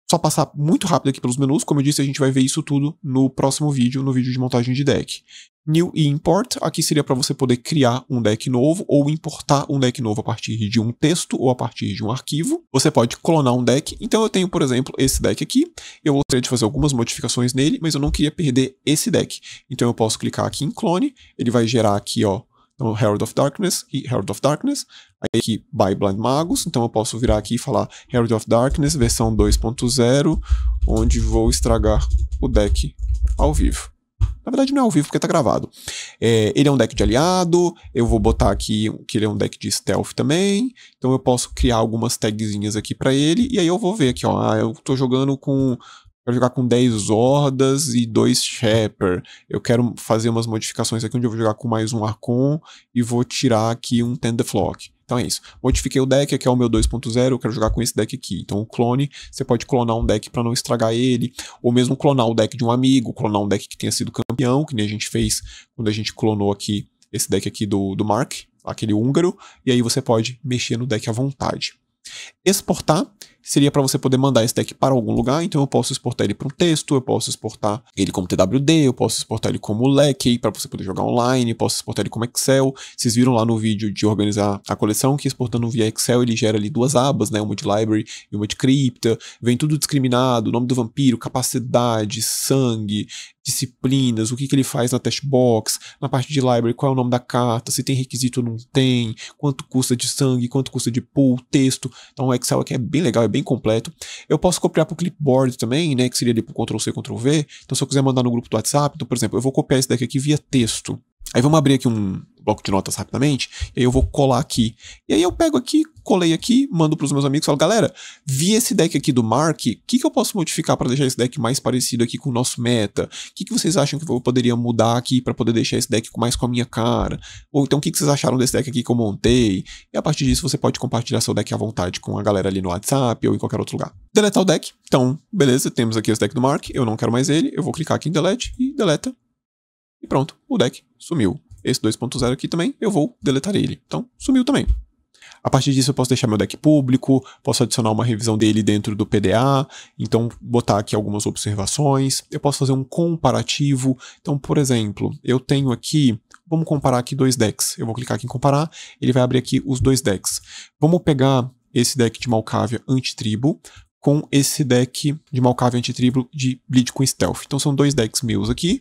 Só passar muito rápido aqui pelos menus, como eu disse, a gente vai ver isso tudo no próximo vídeo, no vídeo de montagem de deck. New e Import, aqui seria para você poder criar um deck novo ou importar um deck novo a partir de um texto ou a partir de um arquivo. Você pode clonar um deck, então eu tenho, por exemplo, esse deck aqui, eu gostaria de fazer algumas modificações nele, mas eu não queria perder esse deck. Então eu posso clicar aqui em clone, ele vai gerar aqui, ó, então, Herald of Darkness e Herald of Darkness. Aí aqui, by Blind Magus. Então eu posso virar aqui e falar Herald of Darkness, versão 2.0, onde vou estragar o deck ao vivo. Na verdade não é ao vivo porque tá gravado. Ele é um deck de aliado, eu vou botar aqui que ele é um deck de stealth também. Então eu posso criar algumas tagzinhas aqui pra ele. E aí eu vou ver aqui, ó, eu tô jogando com... Quero jogar com 10 Hordas e 2 Shepherd. Eu quero fazer umas modificações aqui, onde eu vou jogar com mais um Archon e vou tirar aqui um Tend the Flock. Então é isso. Modifiquei o deck, aqui é o meu 2.0, eu quero jogar com esse deck aqui. Então o clone, você pode clonar um deck para não estragar ele, ou mesmo clonar o deck de um amigo, clonar um deck que tenha sido campeão, que nem a gente fez quando a gente clonou aqui esse deck aqui do Mark, aquele húngaro, e aí você pode mexer no deck à vontade. Exportar seria para você poder mandar esse deck para algum lugar, então eu posso exportar ele para um texto, eu posso exportar ele como TWD, eu posso exportar ele como Lecky para você poder jogar online, posso exportar ele como Excel. Vocês viram lá no vídeo de organizar a coleção que exportando via Excel ele gera ali duas abas, né, uma de Library e uma de Cripta, vem tudo discriminado, nome do vampiro, capacidade, sangue, disciplinas, o que ele faz na test box, na parte de Library, qual é o nome da carta, se tem requisito ou não tem, quanto custa de sangue, quanto custa de pool, texto. Então o Excel aqui é bem legal, é bem completo. Eu posso copiar para o clipboard também, né, que seria ali para o Ctrl+C, Ctrl+V. Então se eu quiser mandar no grupo do WhatsApp, então por exemplo, eu vou copiar esse deck aqui via texto. Aí vamos abrir aqui um bloco de notas rapidamente, e aí eu vou colar aqui. E aí eu pego aqui, colei aqui, mando para os meus amigos e falo, galera, vi esse deck aqui do Mark, o que eu posso modificar para deixar esse deck mais parecido aqui com o nosso meta? O que vocês acham que eu poderia mudar aqui para poder deixar esse deck mais com a minha cara? Ou então o que vocês acharam desse deck aqui que eu montei? E a partir disso você pode compartilhar seu deck à vontade com a galera ali no WhatsApp ou em qualquer outro lugar. Deletar o deck. Então, beleza, temos aqui esse deck do Mark, eu não quero mais ele, eu vou clicar aqui em Delete e deleta. E pronto, o deck sumiu. Esse 2.0 aqui também, eu vou deletar ele. Então, sumiu também. A partir disso eu posso deixar meu deck público, posso adicionar uma revisão dele dentro do PDA, então botar aqui algumas observações, eu posso fazer um comparativo. Então, por exemplo, eu tenho aqui, vamos comparar aqui dois decks. Eu vou clicar aqui em comparar, ele vai abrir aqui os dois decks. Vamos pegar esse deck de Malkavian Antitribo com esse deck de Malkavian Antitribo de Bleed com Stealth. Então são dois decks meus aqui,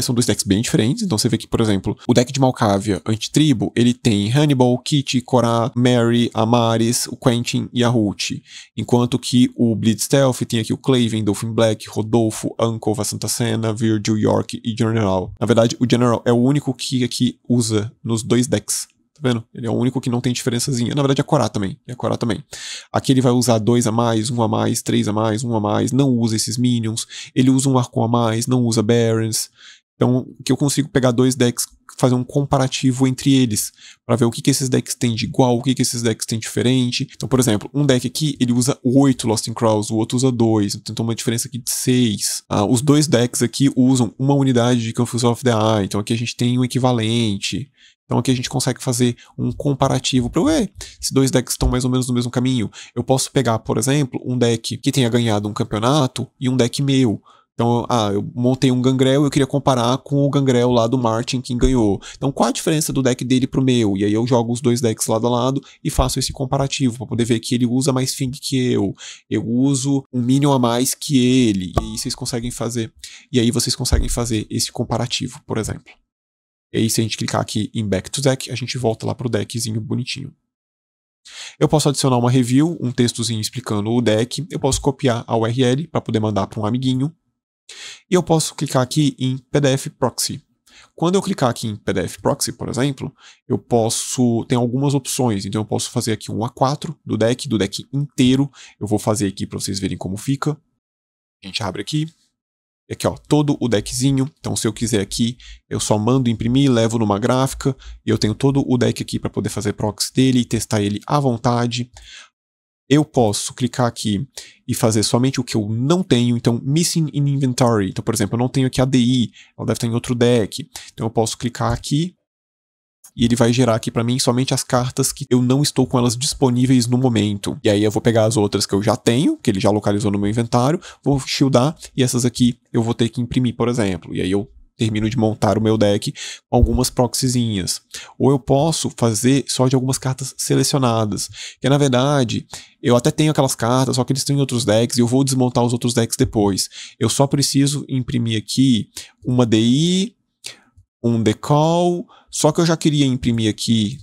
são dois decks bem diferentes. Então você vê que, por exemplo, o deck de Malkavian Antitribo, ele tem Hannibal, Kitty, Cora, Mary, Amaris, o Quentin e a Ruth. Enquanto que o Bleed Stealth tem aqui o Claven, Dolphin Black, Rodolfo, Ankova, Santa Cena, Virgil, York e General. Na verdade, o General é o único que aqui usa nos dois decks. Tá vendo? Ele é o único que não tem diferençazinha. Na verdade, a Cora também. E a Cora também. Aqui ele vai usar 2 a mais, 1 a mais, 3 a mais, 1 a mais. Não usa esses minions. Ele usa um Archon a mais, não usa Barons. Então, que eu consigo pegar dois decks, fazer um comparativo entre eles, para ver o que esses decks têm de igual, o que esses decks têm diferente. Então, por exemplo, um deck aqui, ele usa 8 Lost in Crows, o outro usa 2, então tem uma diferença aqui de 6. Os dois decks aqui usam uma unidade de Confuse of the Eye, então aqui a gente tem um equivalente. Então aqui a gente consegue fazer um comparativo para ver se dois decks estão mais ou menos no mesmo caminho. Eu posso pegar, por exemplo, um deck que tenha ganhado um campeonato e um deck meu. Então, eu montei um Gangrel e eu queria comparar com o Gangrel lá do Martin, quem ganhou. Então, qual a diferença do deck dele pro meu? E aí eu jogo os dois decks lado a lado e faço esse comparativo, para poder ver que ele usa mais Fing que eu uso um Minion a mais que ele, e aí vocês conseguem fazer. E aí vocês conseguem fazer esse comparativo, por exemplo. E aí, se a gente clicar aqui em Back to Deck, a gente volta lá pro deckzinho bonitinho. Eu posso adicionar uma review, um textozinho explicando o deck, eu posso copiar a URL para poder mandar para um amiguinho, e eu posso clicar aqui em PDF Proxy. Quando eu clicar aqui em PDF Proxy, por exemplo, eu posso... tem algumas opções, então eu posso fazer aqui um A4 do deck inteiro, eu vou fazer aqui para vocês verem como fica. A gente abre aqui. E aqui, ó, todo o deckzinho. Então, se eu quiser aqui, eu só mando imprimir, levo numa gráfica, e eu tenho todo o deck aqui para poder fazer proxy dele e testar ele à vontade. Eu posso clicar aqui e fazer somente o que eu não tenho. Então, Missing in Inventory. Então, por exemplo, eu não tenho aqui a DI, ela deve estar em outro deck. Então, eu posso clicar aqui e ele vai gerar aqui para mim somente as cartas que eu não estou com elas disponíveis no momento. E aí eu vou pegar as outras que eu já tenho, que ele já localizou no meu inventário, vou shieldar, e essas aqui eu vou ter que imprimir, por exemplo. E aí eu termino de montar o meu deck com algumas proxyzinhas. Ou eu posso fazer só de algumas cartas selecionadas, que na verdade eu até tenho aquelas cartas, só que eles estão em outros decks e eu vou desmontar os outros decks depois. Eu só preciso imprimir aqui uma DI, um Decall, só que eu já queria imprimir aqui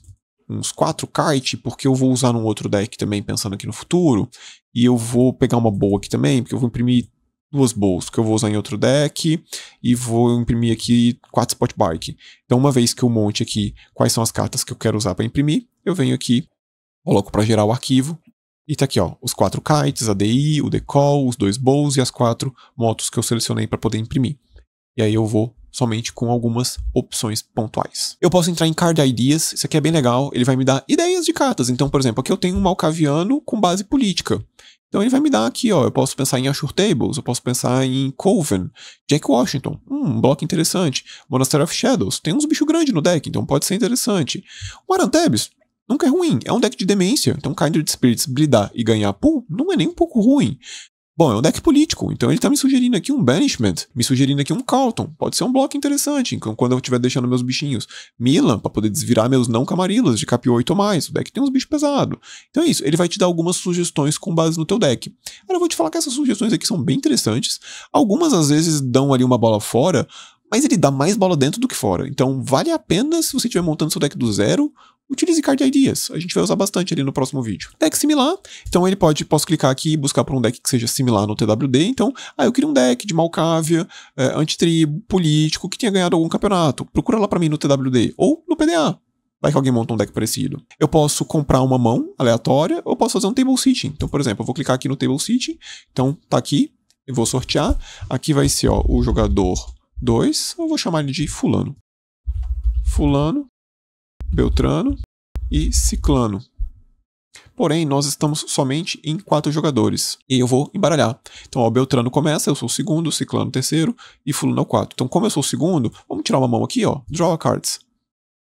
uns 4 kite, porque eu vou usar num outro deck também, pensando aqui no futuro, e eu vou pegar uma boa aqui também, porque eu vou imprimir 2 bows, que eu vou usar em outro deck, e vou imprimir aqui 4 Spot Bike. Então, uma vez que eu monte aqui quais são as cartas que eu quero usar para imprimir, eu venho aqui, coloco para gerar o arquivo, e tá aqui, ó, os 4 kites, a DI, o Decall, os 2 bows e as 4 motos que eu selecionei para poder imprimir. E aí eu vou somente com algumas opções pontuais. Eu posso entrar em Card Ideas, isso aqui é bem legal, ele vai me dar ideias de cartas. Então, por exemplo, aqui eu tenho um Malkaviano com base política. Então ele vai me dar aqui, ó, eu posso pensar em Ashur Tables, eu posso pensar em Coven, Jack Washington, um bloco interessante. Monastery of Shadows, tem uns bichos grandes no deck, então pode ser interessante. O Arantebis nunca é ruim, é um deck de demência, então Kindred Spirits blidar e ganhar pool não é nem um pouco ruim. Bom, é um deck político, então ele tá me sugerindo aqui um Banishment, me sugerindo aqui um Carlton, pode ser um bloco interessante, então quando eu estiver deixando meus bichinhos. Milan, pra poder desvirar meus não Camarilas de cap 8 ou mais, o deck tem uns bichos pesados. Então é isso, ele vai te dar algumas sugestões com base no teu deck. Agora eu vou te falar que essas sugestões aqui são bem interessantes, algumas às vezes dão ali uma bola fora, mas ele dá mais bola dentro do que fora, então vale a pena se você estiver montando seu deck do zero, utilize Card Ideas, a gente vai usar bastante ali no próximo vídeo. Deck similar, então ele posso clicar aqui e buscar por um deck que seja similar no TWD, então, eu queria um deck de Malkavia, antitribo, político, que tenha ganhado algum campeonato, procura lá pra mim no TWD, ou no PDA, vai que alguém monta um deck parecido. Eu posso comprar uma mão aleatória, ou posso fazer um Table Sitting, então, por exemplo, eu vou clicar aqui no Table Sitting, então, tá aqui, eu vou sortear, aqui vai ser, ó, o jogador 2, eu vou chamar ele de fulano. Fulano, Beltrano e Ciclano. Porém, nós estamos somente em 4 jogadores. E eu vou embaralhar. Então, ó, o Beltrano começa, eu sou o segundo, o Ciclano o terceiro e Fulano é o 4. Então, como eu sou o segundo, vamos tirar uma mão aqui, ó. Draw a cards.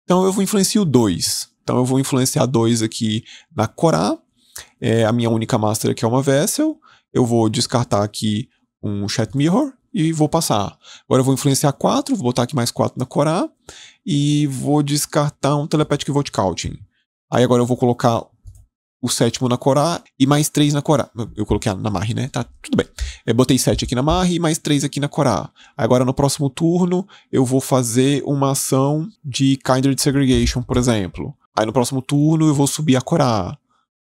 Então, eu vou influenciar o 2. Então, eu vou influenciar 2 aqui na Corá. A minha única master aqui é uma Vessel. Eu vou descartar aqui um Chat Mirror e vou passar. Agora eu vou influenciar 4, vou botar aqui mais 4 na Corá e vou descartar um Telepathic Vote Counting. Aí agora eu vou colocar o 7º na Corá e mais 3 na Corá. Eu coloquei na Marri, né? Tá, tudo bem. Eu botei 7 aqui na Marri e mais 3 aqui na Corá. Agora no próximo turno eu vou fazer uma ação de Kindred Segregation, por exemplo. Aí no próximo turno eu vou subir a Corá.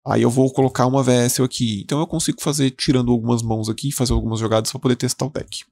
Aí eu vou colocar uma Vessel aqui. Então eu consigo fazer, tirando algumas mãos aqui, fazer algumas jogadas para poder testar o deck.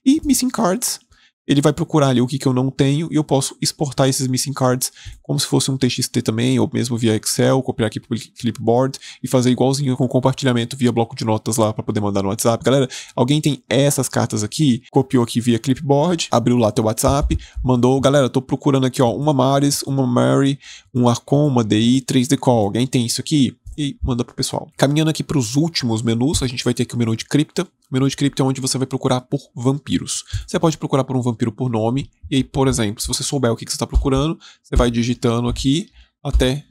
E Missing Cards, ele vai procurar ali o que eu não tenho e eu posso exportar esses Missing Cards como se fosse um TXT também, ou mesmo via Excel, copiar aqui pro Clipboard e fazer igualzinho com compartilhamento via bloco de notas lá para poder mandar no WhatsApp. Galera, alguém tem essas cartas aqui, copiou aqui via Clipboard, abriu lá teu WhatsApp, mandou, galera, tô procurando aqui, ó, uma Maris, uma Mary, um Archon, uma DI, 3 Decall. Alguém tem isso aqui? E manda pro pessoal. Caminhando aqui para os últimos menus, a gente vai ter aqui o menu de cripta. O menu de cripta é onde você vai procurar por vampiros. Você pode procurar por um vampiro por nome, e aí, por exemplo, se você souber o que você está procurando, você vai digitando aqui até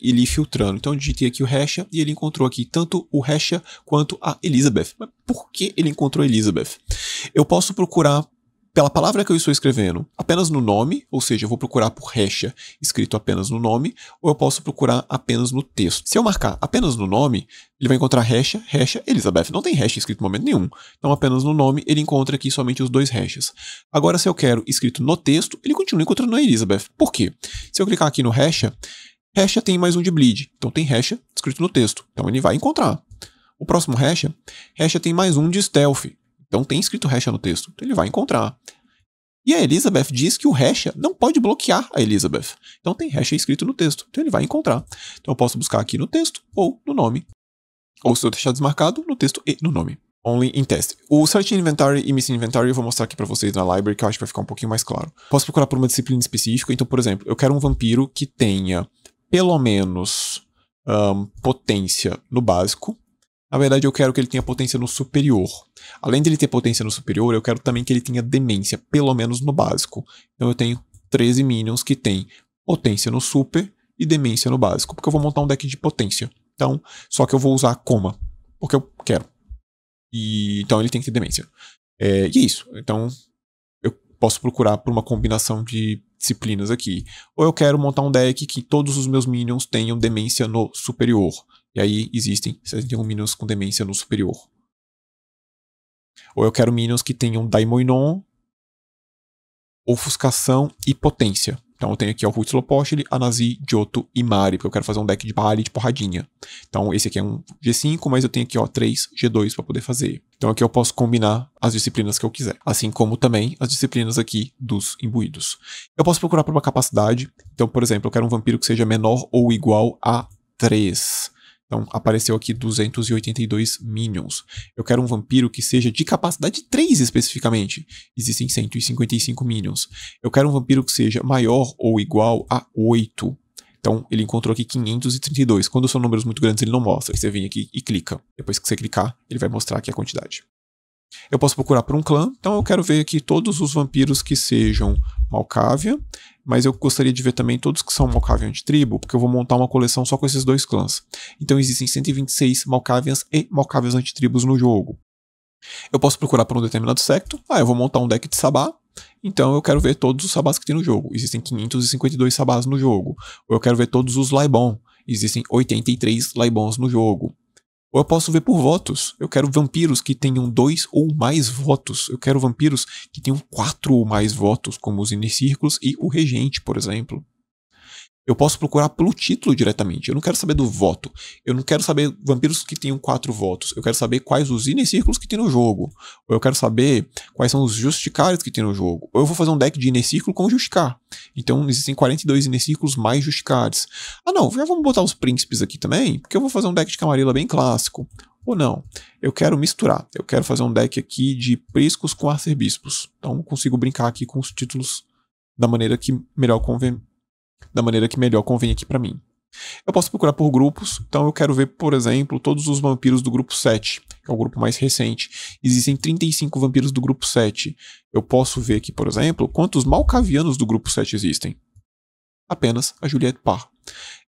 ele ir filtrando. Então eu digitei aqui o Hesha e ele encontrou aqui tanto o Hesha quanto a Elizabeth. Mas por que ele encontrou a Elizabeth? Eu posso procurar pela palavra que eu estou escrevendo apenas no nome, ou seja, eu vou procurar por Hesha escrito apenas no nome, ou eu posso procurar apenas no texto. Se eu marcar apenas no nome, ele vai encontrar Hesha, Elizabeth. Não tem Hesha escrito em momento nenhum. Então apenas no nome ele encontra aqui somente os dois Heshas. Agora se eu quero escrito no texto, ele continua encontrando a Elizabeth. Por quê? Se eu clicar aqui no Hesha tem mais um de bleed. Então tem Hesha escrito no texto. Então ele vai encontrar. O próximo Hesha tem mais um de stealth. Então tem escrito Hesha no texto, então ele vai encontrar. E a Elizabeth diz que o Hesha não pode bloquear a Elizabeth. Então tem Hesha escrito no texto, então ele vai encontrar. Então eu posso buscar aqui no texto ou no nome. Ou se eu deixar desmarcado, no texto e no nome. Only in test. O Search Inventory e Missing Inventory eu vou mostrar aqui pra vocês na library, que eu acho que vai ficar um pouquinho mais claro. Posso procurar por uma disciplina específica. Então, por exemplo, eu quero um vampiro que tenha pelo menos potência no básico. Na verdade, eu quero que ele tenha potência no superior. Além de ele ter potência no superior, eu quero também que ele tenha demência, pelo menos no básico. Então eu tenho 13 minions que têm potência no super e demência no básico, porque eu vou montar um deck de potência. Então, só que eu vou usar coma, porque eu quero. E então ele tem que ter demência. E é isso. Então eu posso procurar por uma combinação de disciplinas aqui. Ou eu quero montar um deck que todos os meus minions tenham demência no superior. E aí existem 61 minions com demência no superior. Ou eu quero minions que tenham Daimoinon, Ofuscação e Potência. Então eu tenho aqui o Huitzilopochtli, Anazi, Johto e Mari, porque eu quero fazer um deck de bala e de porradinha. Então esse aqui é um G5, mas eu tenho aqui 3 G2 para poder fazer. Então aqui eu posso combinar as disciplinas que eu quiser. Assim como também as disciplinas aqui dos imbuídos. Eu posso procurar por uma capacidade. Então, por exemplo, eu quero um vampiro que seja menor ou igual a 3. Então, apareceu aqui 282 minions. Eu quero um vampiro que seja de capacidade 3 especificamente. Existem 155 minions. Eu quero um vampiro que seja maior ou igual a 8. Então, ele encontrou aqui 532. Quando são números muito grandes, ele não mostra. Você vem aqui e clica. Depois que você clicar, ele vai mostrar aqui a quantidade. Eu posso procurar por um clã. Então, eu quero ver aqui todos os vampiros que sejam Malkavian. Mas eu gostaria de ver também todos que são Malkavian de tribo, porque eu vou montar uma coleção só com esses dois clãs. Então existem 126 Malkavians e Malkavians antitribos no jogo. Eu posso procurar por um determinado secto. Eu vou montar um deck de Sabá. Então eu quero ver todos os Sabás que tem no jogo. Existem 552 Sabás no jogo. Ou eu quero ver todos os Laibon. Existem 83 Laibons no jogo. Ou eu posso ver por votos. Eu quero vampiros que tenham 2 ou mais votos. Eu quero vampiros que tenham 4 ou mais votos, como os Inner Círculos e o Regente, por exemplo. Eu posso procurar pelo título diretamente. Eu não quero saber do voto. Eu não quero saber vampiros que tenham 4 votos. Eu quero saber quais os Inner Círculos que tem no jogo. Ou eu quero saber quais são os Justicários que tem no jogo. Ou eu vou fazer um deck de Inner Círculo com Justicar. Então existem 42 Inner Círculos mais Justicários. Não, já vamos botar os príncipes aqui também, porque eu vou fazer um deck de Camarilla bem clássico. Ou não, eu quero misturar. Eu quero fazer um deck aqui de Priscos com Arcebispos. Então eu consigo brincar aqui com os títulos da maneira que melhor convém aqui pra mim. Eu posso procurar por grupos, então eu quero ver, por exemplo, todos os vampiros do grupo 7, que é o grupo mais recente. Existem 35 vampiros do grupo 7. Eu posso ver aqui, por exemplo, quantos Malkavianos do grupo 7 existem. Apenas a Juliette Parr.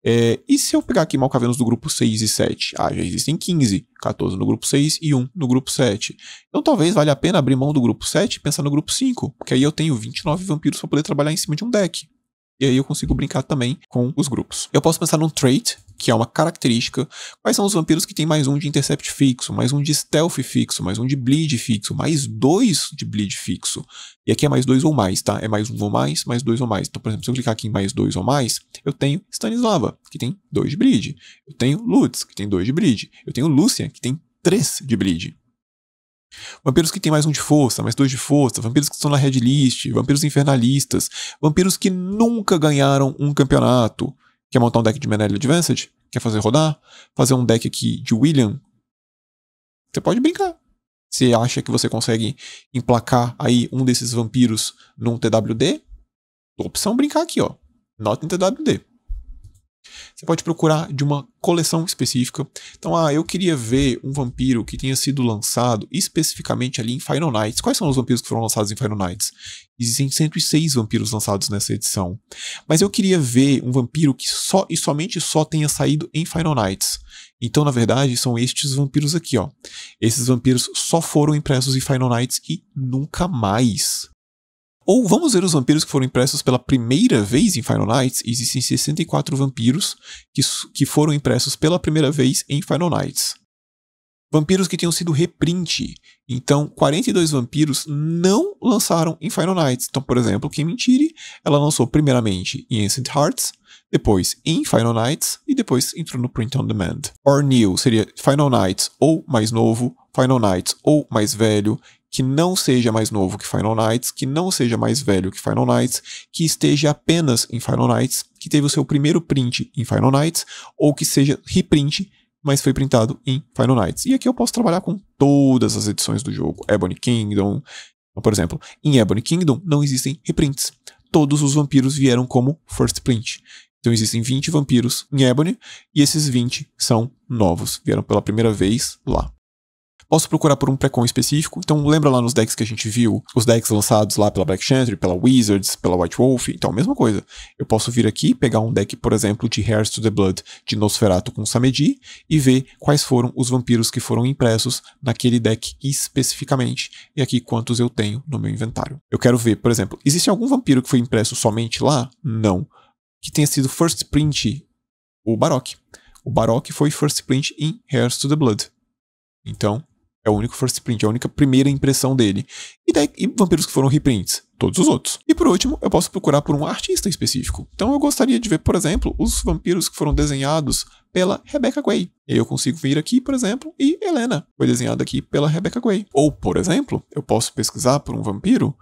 E se eu pegar aqui Malkavianos do grupo 6 e 7? Já existem 15, 14 no grupo 6 e 1 no grupo 7. Então talvez valha a pena abrir mão do grupo 7 e pensar no grupo 5, porque aí eu tenho 29 vampiros para poder trabalhar em cima de um deck. E aí eu consigo brincar também com os grupos. Eu posso pensar num trait, que é uma característica. Quais são os vampiros que tem mais um de intercept fixo, mais um de stealth fixo, mais um de bleed fixo, mais 2 de bleed fixo. E aqui é mais 2 ou mais, tá? É mais 1 ou mais 2 ou mais. Então, por exemplo, se eu clicar aqui em mais 2 ou mais, eu tenho Stanislava, que tem 2 de bleed. Eu tenho Lutz, que tem 2 de bleed. Eu tenho Lucian, que tem 3 de bleed. Vampiros que tem mais 1 de força, mais 2 de força, vampiros que estão na red list, vampiros infernalistas, vampiros que nunca ganharam um campeonato. Quer montar um deck de Menelik Advanced? Quer fazer rodar? Fazer um deck aqui de William? Você pode brincar. Você acha que você consegue emplacar aí um desses vampiros num TWD? Opção brincar aqui, ó. Not in TWD. Você pode procurar de uma coleção específica. Então, eu queria ver um vampiro que tenha sido lançado especificamente ali em Final Nights. Quais são os vampiros que foram lançados em Final Nights? Existem 106 vampiros lançados nessa edição. Mas eu queria ver um vampiro que só e somente só tenha saído em Final Nights. Então, na verdade, são estes vampiros aqui, ó. Esses vampiros só foram impressos em Final Nights e nunca mais. Ou vamos ver os vampiros que foram impressos pela primeira vez em Final Nights. Existem 64 vampiros que foram impressos pela primeira vez em Final Nights. Vampiros que tinham sido reprint. Então, 42 vampiros não lançaram em Final Nights. Então, por exemplo, Kementiri, ela lançou primeiramente em Ancient Hearts, depois em Final Nights e depois entrou no Print on Demand. Or New seria Final Nights ou mais novo, Final Nights ou mais velho, que não seja mais novo que Final Nights, que não seja mais velho que Final Nights, que esteja apenas em Final Nights, que teve o seu primeiro print em Final Nights, ou que seja reprint, mas foi printado em Final Nights. E aqui eu posso trabalhar com todas as edições do jogo. Ebony Kingdom, por exemplo, em Ebony Kingdom não existem reprints. Todos os vampiros vieram como first print. Então existem 20 vampiros em Ebony, e esses 20 são novos, vieram pela primeira vez lá. Posso procurar por um precon específico, então lembra lá nos decks que a gente viu, os decks lançados lá pela Black Chantry, pela Wizards, pela White Wolf, então mesma coisa. Eu posso vir aqui, pegar um deck, por exemplo, de Heirs to the Blood de Nosferatu com Samedi e ver quais foram os vampiros que foram impressos naquele deck especificamente, e aqui quantos eu tenho no meu inventário. Eu quero ver, por exemplo, existe algum vampiro que foi impresso somente lá? Não. Que tenha sido first print, o Barok. O Barok foi first print em Heirs to the Blood. Então, é o único first print, é a única primeira impressão dele. E vampiros que foram reprints? Todos os outros. E por último, eu posso procurar por um artista específico. Então eu gostaria de ver, por exemplo, os vampiros que foram desenhados pela Rebecca Guay. E aí eu consigo vir aqui, por exemplo, e Helena foi desenhada aqui pela Rebecca Guay. Ou, por exemplo, eu posso pesquisar por um vampiro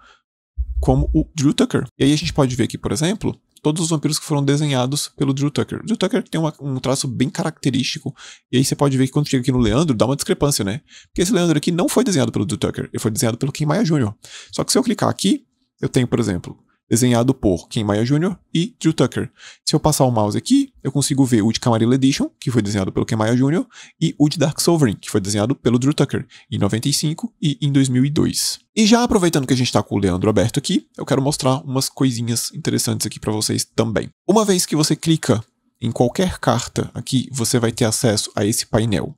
como o Drew Tucker. E aí a gente pode ver aqui, por exemplo, todos os vampiros que foram desenhados pelo Drew Tucker. O Drew Tucker tem um traço bem característico, e aí você pode ver que quando chega aqui no Leandro, dá uma discrepância, né? Porque esse Leandro aqui não foi desenhado pelo Drew Tucker, ele foi desenhado pelo Ken Maia Jr. Só que se eu clicar aqui, eu tenho, por exemplo, desenhado por Ken Maia Jr. e Drew Tucker. Se eu passar o mouse aqui, eu consigo ver o de Camarilla Edition, que foi desenhado pelo Ken Maia Jr., e o de Dark Sovereign, que foi desenhado pelo Drew Tucker, em 95 e em 2002. E já aproveitando que a gente está com o Leandro aberto aqui, eu quero mostrar umas coisinhas interessantes aqui para vocês também. Uma vez que você clica em qualquer carta aqui, você vai ter acesso a esse painel,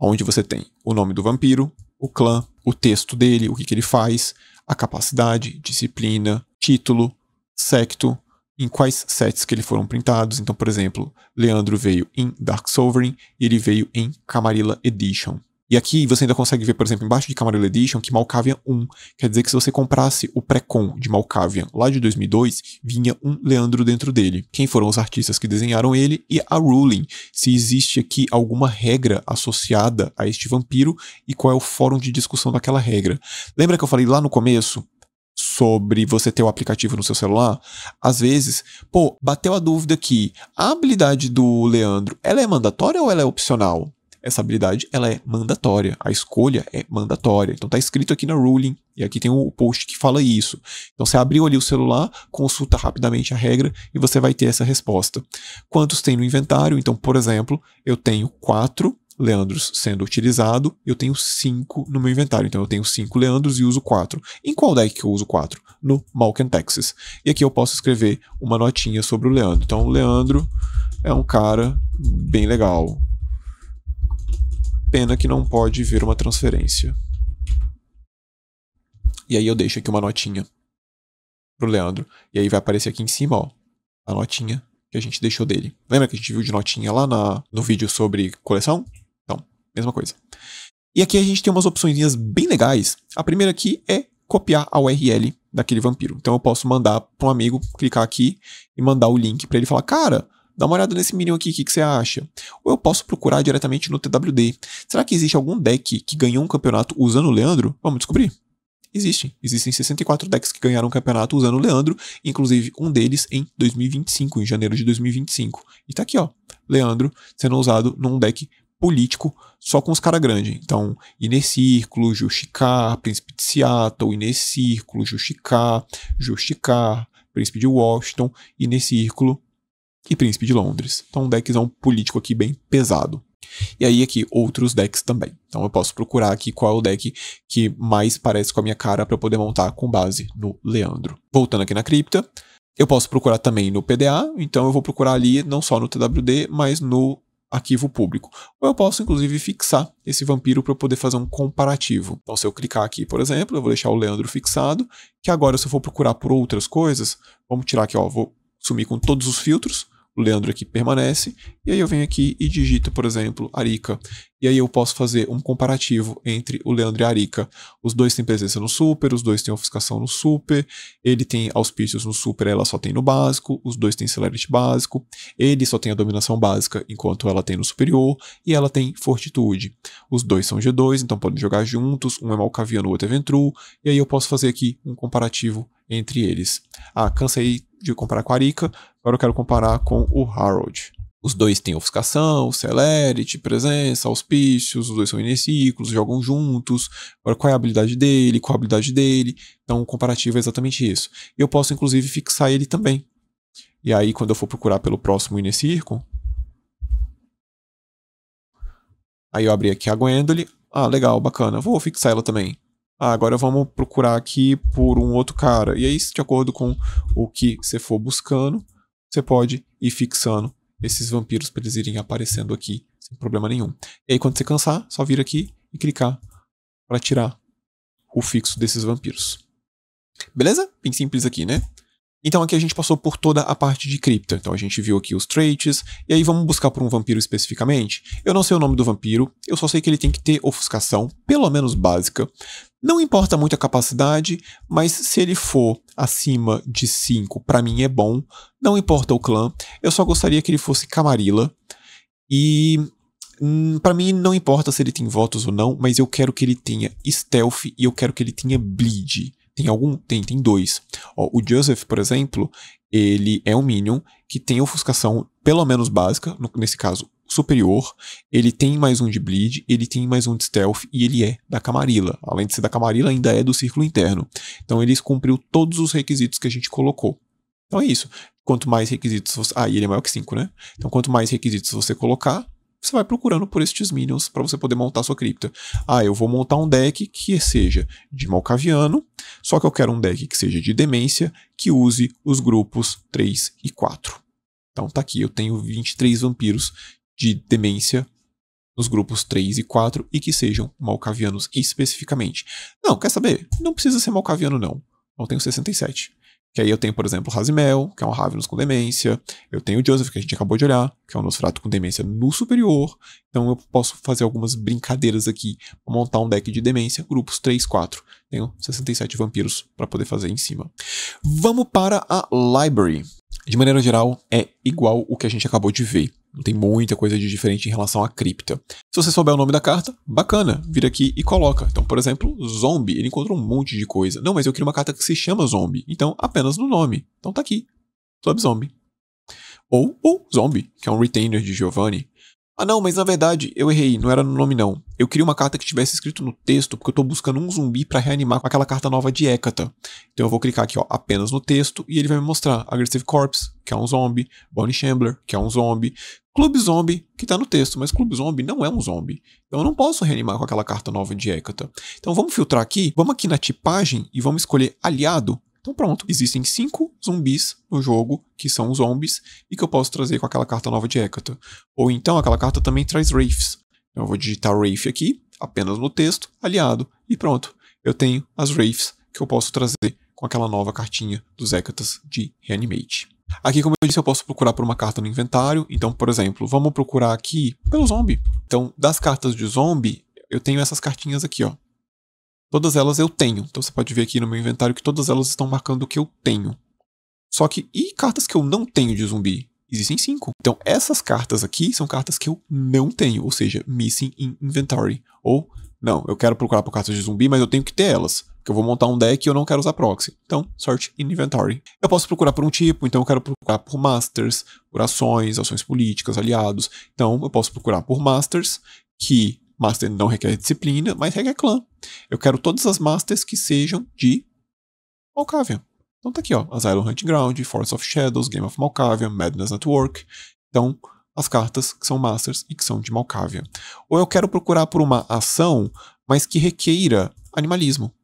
onde você tem o nome do vampiro, o clã, o texto dele, o que ele faz, a capacidade, disciplina, título, secto, em quais sets que ele foram printados. Então, por exemplo, Leandro veio em Dark Sovereign e ele veio em Camarilla Edition. E aqui você ainda consegue ver, por exemplo, embaixo de Camarilla Edition, que Malkavian 1. Quer dizer que se você comprasse o pré-con de Malkavian lá de 2002, vinha um Leandro dentro dele. Quem foram os artistas que desenharam ele e a ruling. Se existe aqui alguma regra associada a este vampiro e qual é o fórum de discussão daquela regra. Lembra que eu falei lá no começo sobre você ter o aplicativo no seu celular? Às vezes, bateu a dúvida aqui. A habilidade do Leandro, ela é mandatória ou ela é opcional? Essa habilidade, ela é mandatória. A escolha é mandatória. Então tá escrito aqui na ruling, e aqui tem o post que fala isso. Então você abriu ali o celular, consulta rapidamente a regra e você vai ter essa resposta. Quantos tem no inventário? Então, por exemplo, eu tenho 4 Leandros sendo utilizado, eu tenho 5 no meu inventário. Então eu tenho 5 Leandros e uso 4. Em qual deck que eu uso 4? No Malkan Texas. E aqui eu posso escrever uma notinha sobre o Leandro. Então o Leandro é um cara bem legal. Pena que não pode ver uma transferência. E aí eu deixo aqui uma notinha pro Leandro. E aí vai aparecer aqui em cima, ó, a notinha que a gente deixou dele. Lembra que a gente viu de notinha lá no vídeo sobre coleção? Então, mesma coisa. E aqui a gente tem umas opções bem legais. A primeira aqui é copiar a URL daquele vampiro. Então eu posso mandar para um amigo, clicar aqui e mandar o link para ele falar, cara, dá uma olhada nesse Minion aqui, o que você acha? Ou eu posso procurar diretamente no TWD. Será que existe algum deck que ganhou um campeonato usando o Leandro? Vamos descobrir. Existem 64 decks que ganharam um campeonato usando o Leandro, inclusive um deles em 2025, em janeiro de 2025. E tá aqui, ó, Leandro sendo usado num deck político só com os caras grandes. Então, Inner Círculo, Justicar, Príncipe de Seattle, Inner Círculo, Justicar, Príncipe de Washington, Inner Círculo, e Príncipe de Londres. Então um deckzão político aqui bem pesado. E aí aqui outros decks também. Então eu posso procurar aqui qual é o deck que mais parece com a minha cara para poder montar com base no Leandro. Voltando aqui na cripta, eu posso procurar também no PDA, então eu vou procurar ali não só no TWD, mas no arquivo público. Ou eu posso inclusive fixar esse vampiro para eu poder fazer um comparativo. Então se eu clicar aqui, por exemplo, eu vou deixar o Leandro fixado, que agora se eu for procurar por outras coisas, vamos tirar aqui, ó, vou sumir com todos os filtros, o Leandro aqui permanece, e aí eu venho aqui e digito, por exemplo, Arica. E aí eu posso fazer um comparativo entre o Leandro e a Arica. Os dois têm presença no Super, os dois têm ofuscação no Super, ele tem auspícios no Super, ela só tem no básico, os dois têm Celerity básico, ele só tem a dominação básica, enquanto ela tem no superior, e ela tem Fortitude. Os dois são G2, então podem jogar juntos, um é Malkaviano, o outro é Ventru, e aí eu posso fazer aqui um comparativo entre eles. Ah, cansei de comparar com a Arica, agora eu quero comparar com o Harold. Os dois têm ofuscação, Celerity, presença, auspícios, os dois são ineciclos, jogam juntos. Agora qual é a habilidade dele, qual a habilidade dele. Então o comparativo é exatamente isso. E eu posso inclusive fixar ele também. E aí quando eu for procurar pelo próximo Inecircle, aí eu abri aqui a Gwendoline. Ah, legal, bacana, vou fixar ela também. Ah, agora vamos procurar aqui por um outro cara. E aí, de acordo com o que você for buscando, você pode ir fixando esses vampiros para eles irem aparecendo aqui sem problema nenhum. E aí, quando você cansar, só vir aqui e clicar para tirar o fixo desses vampiros. Beleza? Bem simples aqui, né? Então aqui a gente passou por toda a parte de cripta. Então a gente viu aqui os traits, e aí vamos buscar por um vampiro especificamente. Eu não sei o nome do vampiro, eu só sei que ele tem que ter ofuscação, pelo menos básica. Não importa muito a capacidade, mas se ele for acima de 5, pra mim é bom. Não importa o clã, eu só gostaria que ele fosse Camarilla. E pra mim não importa se ele tem votos ou não, mas eu quero que ele tenha Stealth e eu quero que ele tenha Bleed. Tem algum? Tem dois. Ó, o Joseph, por exemplo, ele é um minion que tem ofuscação pelo menos básica, nesse caso superior, ele tem mais um de Bleed, ele tem mais um de Stealth e ele é da Camarilla. Além de ser da Camarilla, ainda é do Círculo Interno. Então ele cumpriu todos os requisitos que a gente colocou. Então é isso. Quanto mais requisitos você... Ah, e ele é maior que 5, né? Então quanto mais requisitos você colocar, você vai procurando por estes minions para você poder montar sua cripta. Ah, eu vou montar um deck que seja de Malkaviano, só que eu quero um deck que seja de Demência, que use os grupos 3 e 4. Então tá aqui, eu tenho 23 vampiros de Demência nos grupos 3 e 4 e que sejam Malkavianos especificamente. Não, quer saber? Não precisa ser Malkaviano não. Eu tenho 67. Que aí eu tenho, por exemplo, o Razimel, que é um Ravenous com demência. Eu tenho o Joseph, que a gente acabou de olhar, que é um Nosferatu com demência no superior. Então eu posso fazer algumas brincadeiras aqui para montar um deck de demência, grupos 3, 4. Tenho 67 vampiros para poder fazer em cima. Vamos para a Library. De maneira geral, é igual o que a gente acabou de ver. Não tem muita coisa de diferente em relação à cripta. Se você souber o nome da carta, bacana, vira aqui e coloca. Então, por exemplo, Zombie, ele encontrou um monte de coisa. Não, mas eu queria uma carta que se chama Zombie. Então, apenas no nome. Então tá aqui, Club Zombie. Ou Zombie, que é um retainer de Giovanni. Ah não, mas na verdade eu errei, não era no nome não. Eu queria uma carta que tivesse escrito no texto, porque eu tô buscando um zumbi pra reanimar com aquela carta nova de Hecata. Então eu vou clicar aqui, ó, apenas no texto, e ele vai me mostrar Aggressive Corpse, que é um zombie, Bonnie Shambler, que é um zombie, Club Zombie, que tá no texto, mas Club Zombie não é um zombie. Então eu não posso reanimar com aquela carta nova de Hecata. Então vamos filtrar aqui, vamos aqui na tipagem e vamos escolher aliado. Então pronto, existem 5 zumbis no jogo, que são zombies, e que eu posso trazer com aquela carta nova de Hecata. Ou então aquela carta também traz Wraiths. Então eu vou digitar Wraith aqui, apenas no texto, aliado, e pronto. Eu tenho as Wraiths que eu posso trazer com aquela nova cartinha dos Hecatas de Reanimate. Aqui, como eu disse, eu posso procurar por uma carta no inventário. Então, por exemplo, vamos procurar aqui pelo zombie. Então, das cartas de zombie, eu tenho essas cartinhas aqui, ó. Todas elas eu tenho. Então você pode ver aqui no meu inventário que todas elas estão marcando o que eu tenho. Só que, e cartas que eu não tenho de zumbi? Existem 5. Então essas cartas aqui são cartas que eu não tenho, ou seja, missing in inventory. Ou, não, eu quero procurar por cartas de zumbi, mas eu tenho que ter elas. Porque eu vou montar um deck e eu não quero usar proxy. Então, search in inventory. Eu posso procurar por um tipo, então eu quero procurar por masters, por ações políticas, aliados. Então eu posso procurar por masters, que master não requer disciplina, mas requer clã. Eu quero todas as masters que sejam de Malkavian. Então tá aqui, ó, Asylum Hunting Ground, Forest of Shadows, Game of Malkavian, Madness Network. Então, as cartas que são Masters e que são de Malkavian. Ou eu quero procurar por uma ação, mas que requeira animalismo.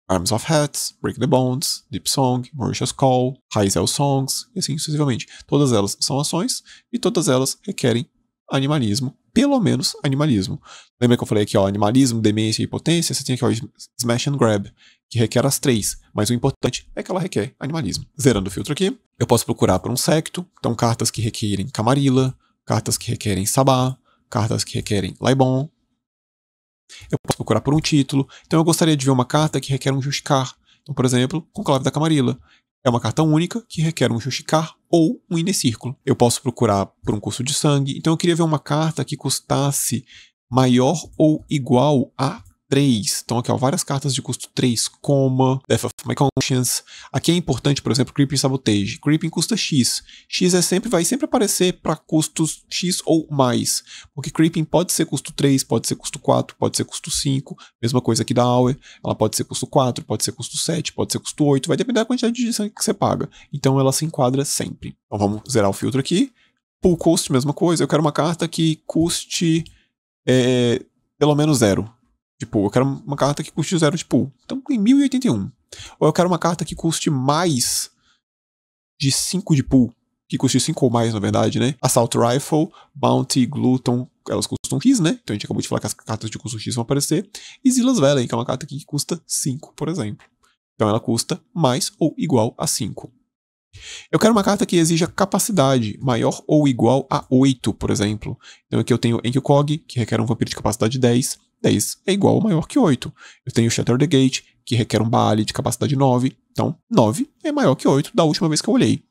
Arms of Hats, Break the Bonds, Deep Song, Mauritius Call, Hyzel Songs, e assim sucessivamente. Todas elas são ações e todas elas requerem animalismo, pelo menos animalismo. Lembra que eu falei aqui, ó, animalismo, demência e potência? Você tem aqui, ó, Smash and Grab, que requer as 3, mas o importante é que ela requer animalismo. Zerando o filtro aqui, eu posso procurar por um secto, então cartas que requerem Camarilla, cartas que requerem Sabá, cartas que requerem Laibon. Eu posso procurar por um título. Então eu gostaria de ver uma carta que requer um Justicar. Então, por exemplo, Conclave da Camarilla. É uma carta única que requer um Justicar ou um Inner-Círculo. Eu posso procurar por um custo de sangue. Então eu queria ver uma carta que custasse maior ou igual a 3. Então aqui, ó, várias cartas de custo 3, Coma, Death of My Conscience. Aqui é importante, por exemplo, Creeping Sabotage. Creeping custa X. X vai sempre aparecer para custos X ou mais. Porque Creeping pode ser custo 3, pode ser custo 4, pode ser custo 5. Mesma coisa aqui da Hour. Ela pode ser custo 4, pode ser custo 7, pode ser custo 8. Vai depender da quantidade de sangue que você paga. Então ela se enquadra sempre. Então vamos zerar o filtro aqui. Pool Cost, mesma coisa. Eu quero uma carta que custe pelo menos 0. Tipo, eu quero uma carta que custe 0 de pool. Então tem 1081. Ou eu quero uma carta que custe mais de 5 de pool. Que custe 5 ou mais, na verdade, né? Assault Rifle, Bounty, Glutton, elas custam X, né? Então a gente acabou de falar que as cartas de custo X vão aparecer. E Zilla's Valley, que é uma carta que custa 5, por exemplo. Então ela custa mais ou igual a 5. Eu quero uma carta que exija capacidade maior ou igual a 8, por exemplo. Então aqui eu tenho Enkiu-Kog, que requer um vampiro de capacidade 10. 10 é igual ou maior que 8. Eu tenho Shatter the Gate, que requer um Baali de capacidade 9. Então, 9 é maior que 8 da última vez que eu olhei.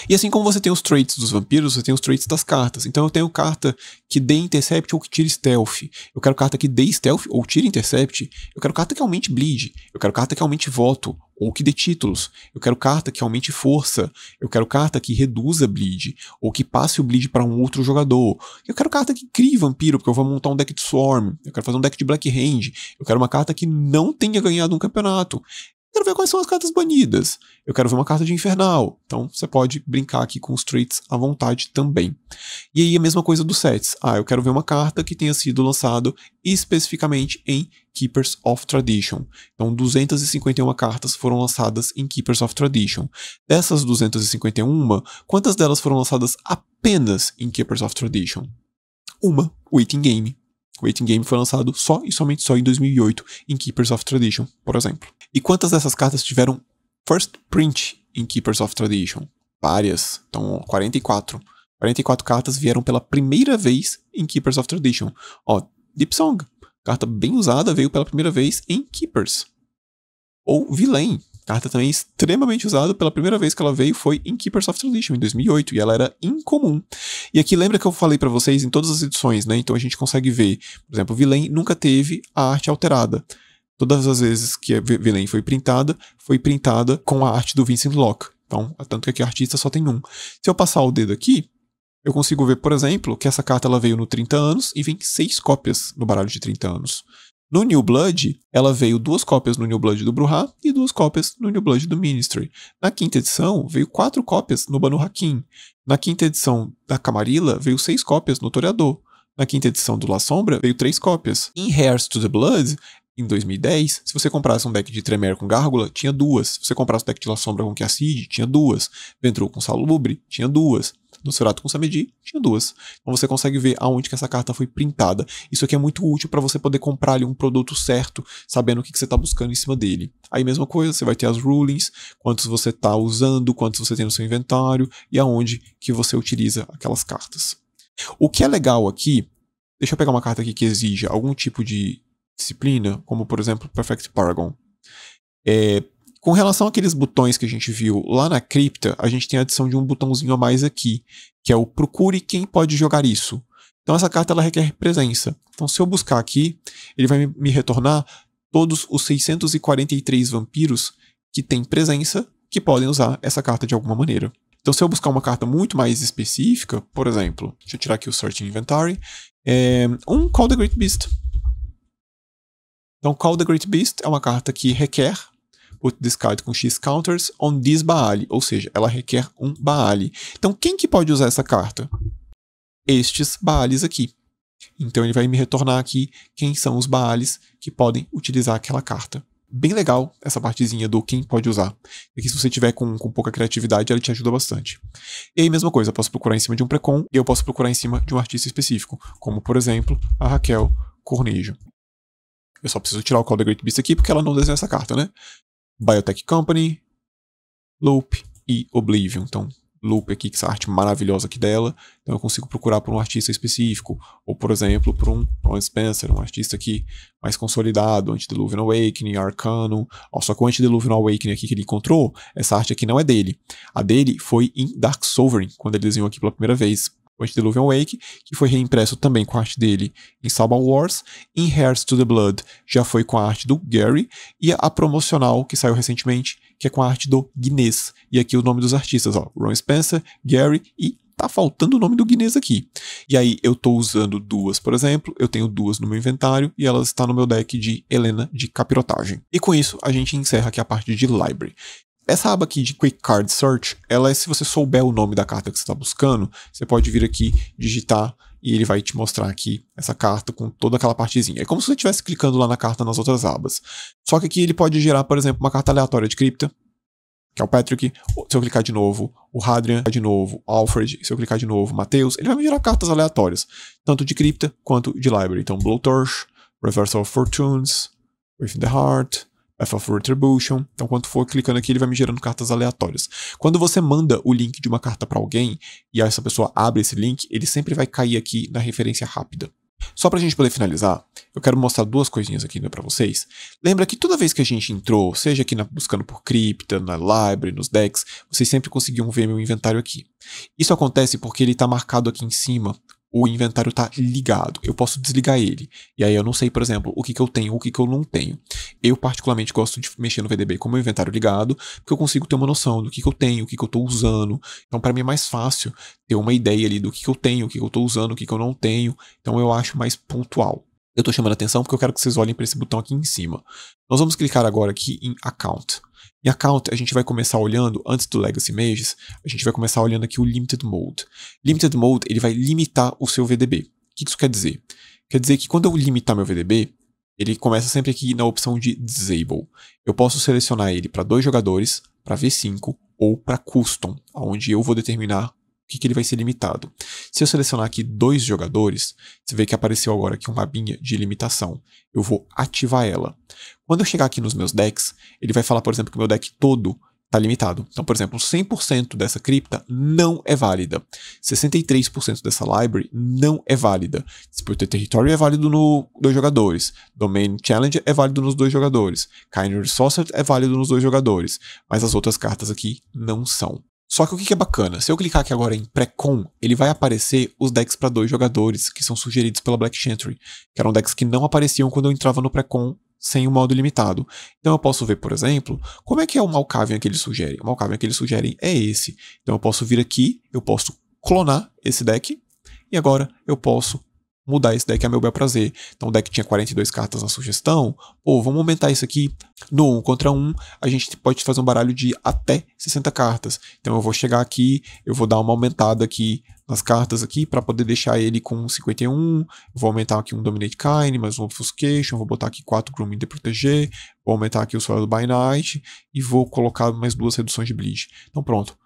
E assim como você tem os traits dos vampiros, você tem os traits das cartas. Então eu tenho carta que dê Intercept ou que tire Stealth. Eu quero carta que dê Stealth ou tire Intercept. Eu quero carta que aumente Bleed. Eu quero carta que aumente Voto ou que dê títulos. Eu quero carta que aumente Força. Eu quero carta que reduza Bleed ou que passe o Bleed para um outro jogador. Eu quero carta que crie vampiro, porque eu vou montar um deck de Swarm. Eu quero fazer um deck de Black Hand. Eu quero uma carta que não tenha ganhado um campeonato. Eu quero ver quais são as cartas banidas. Eu quero ver uma carta de Infernal. Então você pode brincar aqui com os traits à vontade também. E aí a mesma coisa dos sets. Eu quero ver uma carta que tenha sido lançado especificamente em Keepers of Tradition. Então 251 cartas foram lançadas em Keepers of Tradition. Dessas 251, quantas delas foram lançadas apenas em Keepers of Tradition? Uma, Waiting Game. O Waiting Game foi lançado só e somente só em 2008 em Keepers of Tradition, por exemplo. E quantas dessas cartas tiveram First Print em Keepers of Tradition? Várias. Então, 44. 44 cartas vieram pela primeira vez em Keepers of Tradition. Ó, Deep Song, carta bem usada, veio pela primeira vez em Keepers. Ou Villain, carta também extremamente usada, pela primeira vez que ela veio foi em Keepers of Tradition, em 2008, e ela era incomum. E aqui lembra que eu falei pra vocês em todas as edições, né? Então a gente consegue ver, por exemplo, Villain nunca teve a arte alterada. Todas as vezes que a Villain foi printada com a arte do Vincent Locke. Então, tanto que aqui o artista só tem um. Se eu passar o dedo aqui, eu consigo ver, por exemplo, que essa carta ela veio no 30 anos e vem 6 cópias no baralho de 30 anos. No New Blood, ela veio 2 cópias no New Blood do Brujah e 2 cópias no New Blood do Ministry. Na quinta edição, veio 4 cópias no Banu Hakim. Na quinta edição da Camarilla, veio 6 cópias no Toreador. Na quinta edição do La Sombra, veio 3 cópias. Em Heirs to the Blood, em 2010, se você comprasse um deck de Tremere com Gárgula, tinha 2. Se você comprasse um deck de La Sombra com Kiacid, tinha 2. Ventru com Salubre, tinha 2. Nosferatu com Samedi, tinha 2. Então você consegue ver aonde que essa carta foi printada. Isso aqui é muito útil para você poder comprar ali um produto certo, sabendo o que você está buscando em cima dele. Aí mesma coisa, você vai ter as rulings, quantos você está usando, quantos você tem no seu inventário e aonde que você utiliza aquelas cartas. O que é legal aqui, deixa eu pegar uma carta aqui que exija algum tipo de disciplina, como por exemplo Perfect Paragon. Com relação àqueles botões que a gente viu lá na cripta, a gente tem a adição de um botãozinho a mais aqui, que é o Procure quem pode jogar isso. Então essa carta ela requer presença. Então se eu buscar aqui, ele vai me retornar todos os 643 vampiros que têm presença, que podem usar essa carta de alguma maneira. Então se eu buscar uma carta muito mais específica, por exemplo, deixa eu tirar aqui o Search Inventory, um Call the Great Beast. Então Call the Great Beast é uma carta que requer Put this card com X counters on this Baali, ou seja, ela requer um Baali. Então quem que pode usar essa carta? Estes Baalis aqui. Então ele vai me retornar aqui quem são os Baalis que podem utilizar aquela carta. Bem legal essa partezinha do quem pode usar. E que se você tiver com pouca criatividade, ela te ajuda bastante. E aí, mesma coisa, eu posso procurar em cima de um precon e eu posso procurar em cima de um artista específico, como, por exemplo, a Raquel Cornejo. Eu só preciso tirar o Call the Great Beast aqui porque ela não desenha essa carta, né? Biotech Company, Loop e Oblivion. Então, Loop aqui, que essa arte maravilhosa aqui dela. Então eu consigo procurar por um artista específico. Ou, por exemplo, por um Ron Spencer, um artista aqui mais consolidado, Antediluvian Awakening, Arcanum. Ó, só que o Antediluvian Awakening aqui que ele encontrou, essa arte aqui não é dele. A dele foi em Dark Sovereign, quando ele desenhou aqui pela primeira vez. O Antediluvian Awake, que foi reimpresso também com a arte dele em Sabal Wars. Em Heirs to the Blood já foi com a arte do Gary. E a promocional, que saiu recentemente, que é com a arte do Guinness. E aqui o nome dos artistas, ó, Ron Spencer, Gary e tá faltando o nome do Guinness aqui. E aí eu tô usando duas, por exemplo, eu tenho duas no meu inventário e elas estão no meu deck de Helena de Capirotagem. E com isso a gente encerra aqui a parte de Library. Essa aba aqui de Quick Card Search, ela é se você souber o nome da carta que você está buscando, você pode vir aqui, digitar e ele vai te mostrar aqui essa carta com toda aquela partezinha. É como se você estivesse clicando lá na carta nas outras abas. Só que aqui ele pode gerar, por exemplo, uma carta aleatória de cripta, que é o Patrick. Se eu clicar de novo, o Hadrian, de novo, Alfred, se eu clicar de novo, Matheus, ele vai me gerar cartas aleatórias, tanto de cripta quanto de library. Então, Blowtorch, Reversal of Fortunes, Within the Heart, Path of Retribution. Então, quando for clicando aqui, ele vai me gerando cartas aleatórias. Quando você manda o link de uma carta para alguém e essa pessoa abre esse link, ele sempre vai cair aqui na referência rápida. Só pra gente poder finalizar, eu quero mostrar duas coisinhas aqui para vocês. Lembra que toda vez que a gente entrou, seja aqui buscando por cripta, na library, nos decks, vocês sempre conseguiam ver meu inventário aqui. Isso acontece porque ele está marcado aqui em cima, o inventário está ligado. Eu posso desligar ele. E aí eu não sei, por exemplo, o que eu tenho, o que eu não tenho. Eu particularmente gosto de mexer no VDB com o meu inventário ligado, porque eu consigo ter uma noção do que eu tenho, o que eu estou usando. Então para mim é mais fácil ter uma ideia ali do que eu tenho, o que eu estou usando, o que eu não tenho. Então eu acho mais pontual. Eu estou chamando a atenção porque eu quero que vocês olhem para esse botão aqui em cima. Nós vamos clicar agora aqui em Account. Em Account, a gente vai começar olhando, antes do Legacy Mages, a gente vai começar olhando aqui o Limited Mode. Limited Mode, ele vai limitar o seu VDB. O que isso quer dizer? Quer dizer que quando eu limitar meu VDB, ele começa sempre aqui na opção de Disable. Eu posso selecionar ele para 2 jogadores, para V5 ou para Custom, onde eu vou determinar o que ele vai ser limitado. Se eu selecionar aqui 2 jogadores, você vê que apareceu agora aqui uma abinha de limitação. Eu vou ativar ela. Quando eu chegar aqui nos meus decks, ele vai falar, por exemplo, que o meu deck todo está limitado. Então, por exemplo, 100% dessa cripta não é válida. 63% dessa library não é válida. Disputed Territory é válido no 2 jogadores. Domain Challenge é válido nos 2 jogadores. Kind Sorcerer é válido nos 2 jogadores. Mas as outras cartas aqui não são. Só que o que é bacana, se eu clicar aqui agora em Precon, ele vai aparecer os decks para 2 jogadores, que são sugeridos pela Black Chantry, que eram decks que não apareciam quando eu entrava no Precon sem o modo limitado. Então eu posso ver, por exemplo, como é que é o Malkavian que eles sugerem. O Malkavian que eles sugerem é esse. Então eu posso vir aqui, eu posso clonar esse deck, e agora eu posso mudar esse deck a meu bel prazer. Então o deck tinha 42 cartas na sugestão, pô, vamos aumentar isso aqui no 1 contra 1, a gente pode fazer um baralho de até 60 cartas. Então eu vou chegar aqui, eu vou dar uma aumentada aqui nas cartas aqui para poder deixar ele com 51, vou aumentar aqui um Dominate Kind, mais um Obfuscation, vou botar aqui 4 Grooming de Proteger, vou aumentar aqui o Soil by Night e vou colocar mais 2 reduções de Bleed. Então pronto.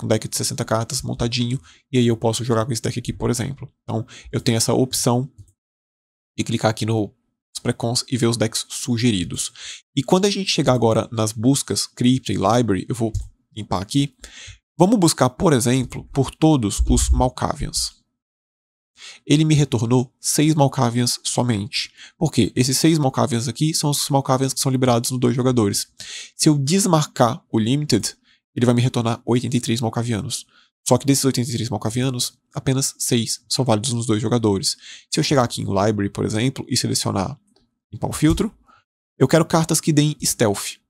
Um deck de 60 cartas montadinho, e aí eu posso jogar com esse deck aqui, por exemplo. Então, eu tenho essa opção de clicar aqui nos precons e ver os decks sugeridos. E quando a gente chegar agora nas buscas, Crypta e Library, eu vou limpar aqui. Vamos buscar, por exemplo, por todos os Malkavians. Ele me retornou 6 Malkavians somente. Por quê? Esses 6 Malkavians aqui são os Malkavians que são liberados nos 2 jogadores. Se eu desmarcar o Limited, ele vai me retornar 83 Malkavianos. Só que desses 83 Malkavianos, apenas 6 são válidos nos 2 jogadores. Se eu chegar aqui em Library, por exemplo, e selecionar limpar o filtro, eu quero cartas que deem Stealth.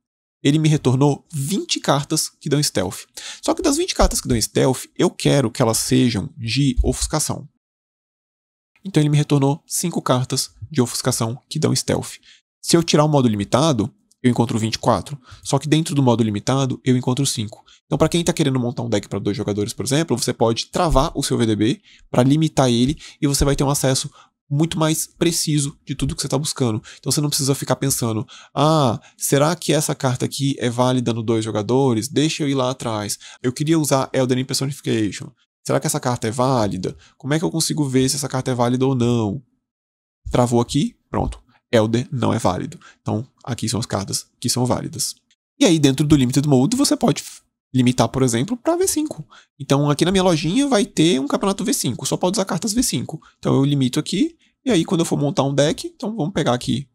Ele me retornou 20 cartas que dão Stealth. Só que das 20 cartas que dão Stealth, eu quero que elas sejam de ofuscação. Então ele me retornou 5 cartas de ofuscação que dão Stealth. Se eu tirar o modo limitado, eu encontro 24. Só que dentro do modo limitado, eu encontro 5. Então, para quem está querendo montar um deck para 2 jogadores, por exemplo, você pode travar o seu VDB para limitar ele e você vai ter um acesso muito mais preciso de tudo que você está buscando. Então você não precisa ficar pensando, será que essa carta aqui é válida no 2 jogadores? Deixa eu ir lá atrás. Eu queria usar Elden Personification. Será que essa carta é válida? Como é que eu consigo ver se essa carta é válida ou não? Travou aqui, pronto. Elder não é válido. Então aqui são as cartas que são válidas. E aí dentro do Limited Mode você pode limitar, por exemplo, para V5. Então aqui na minha lojinha vai ter um campeonato V5, só pode usar cartas V5. Então eu limito aqui, e aí quando eu for montar um deck, então vamos pegar aqui.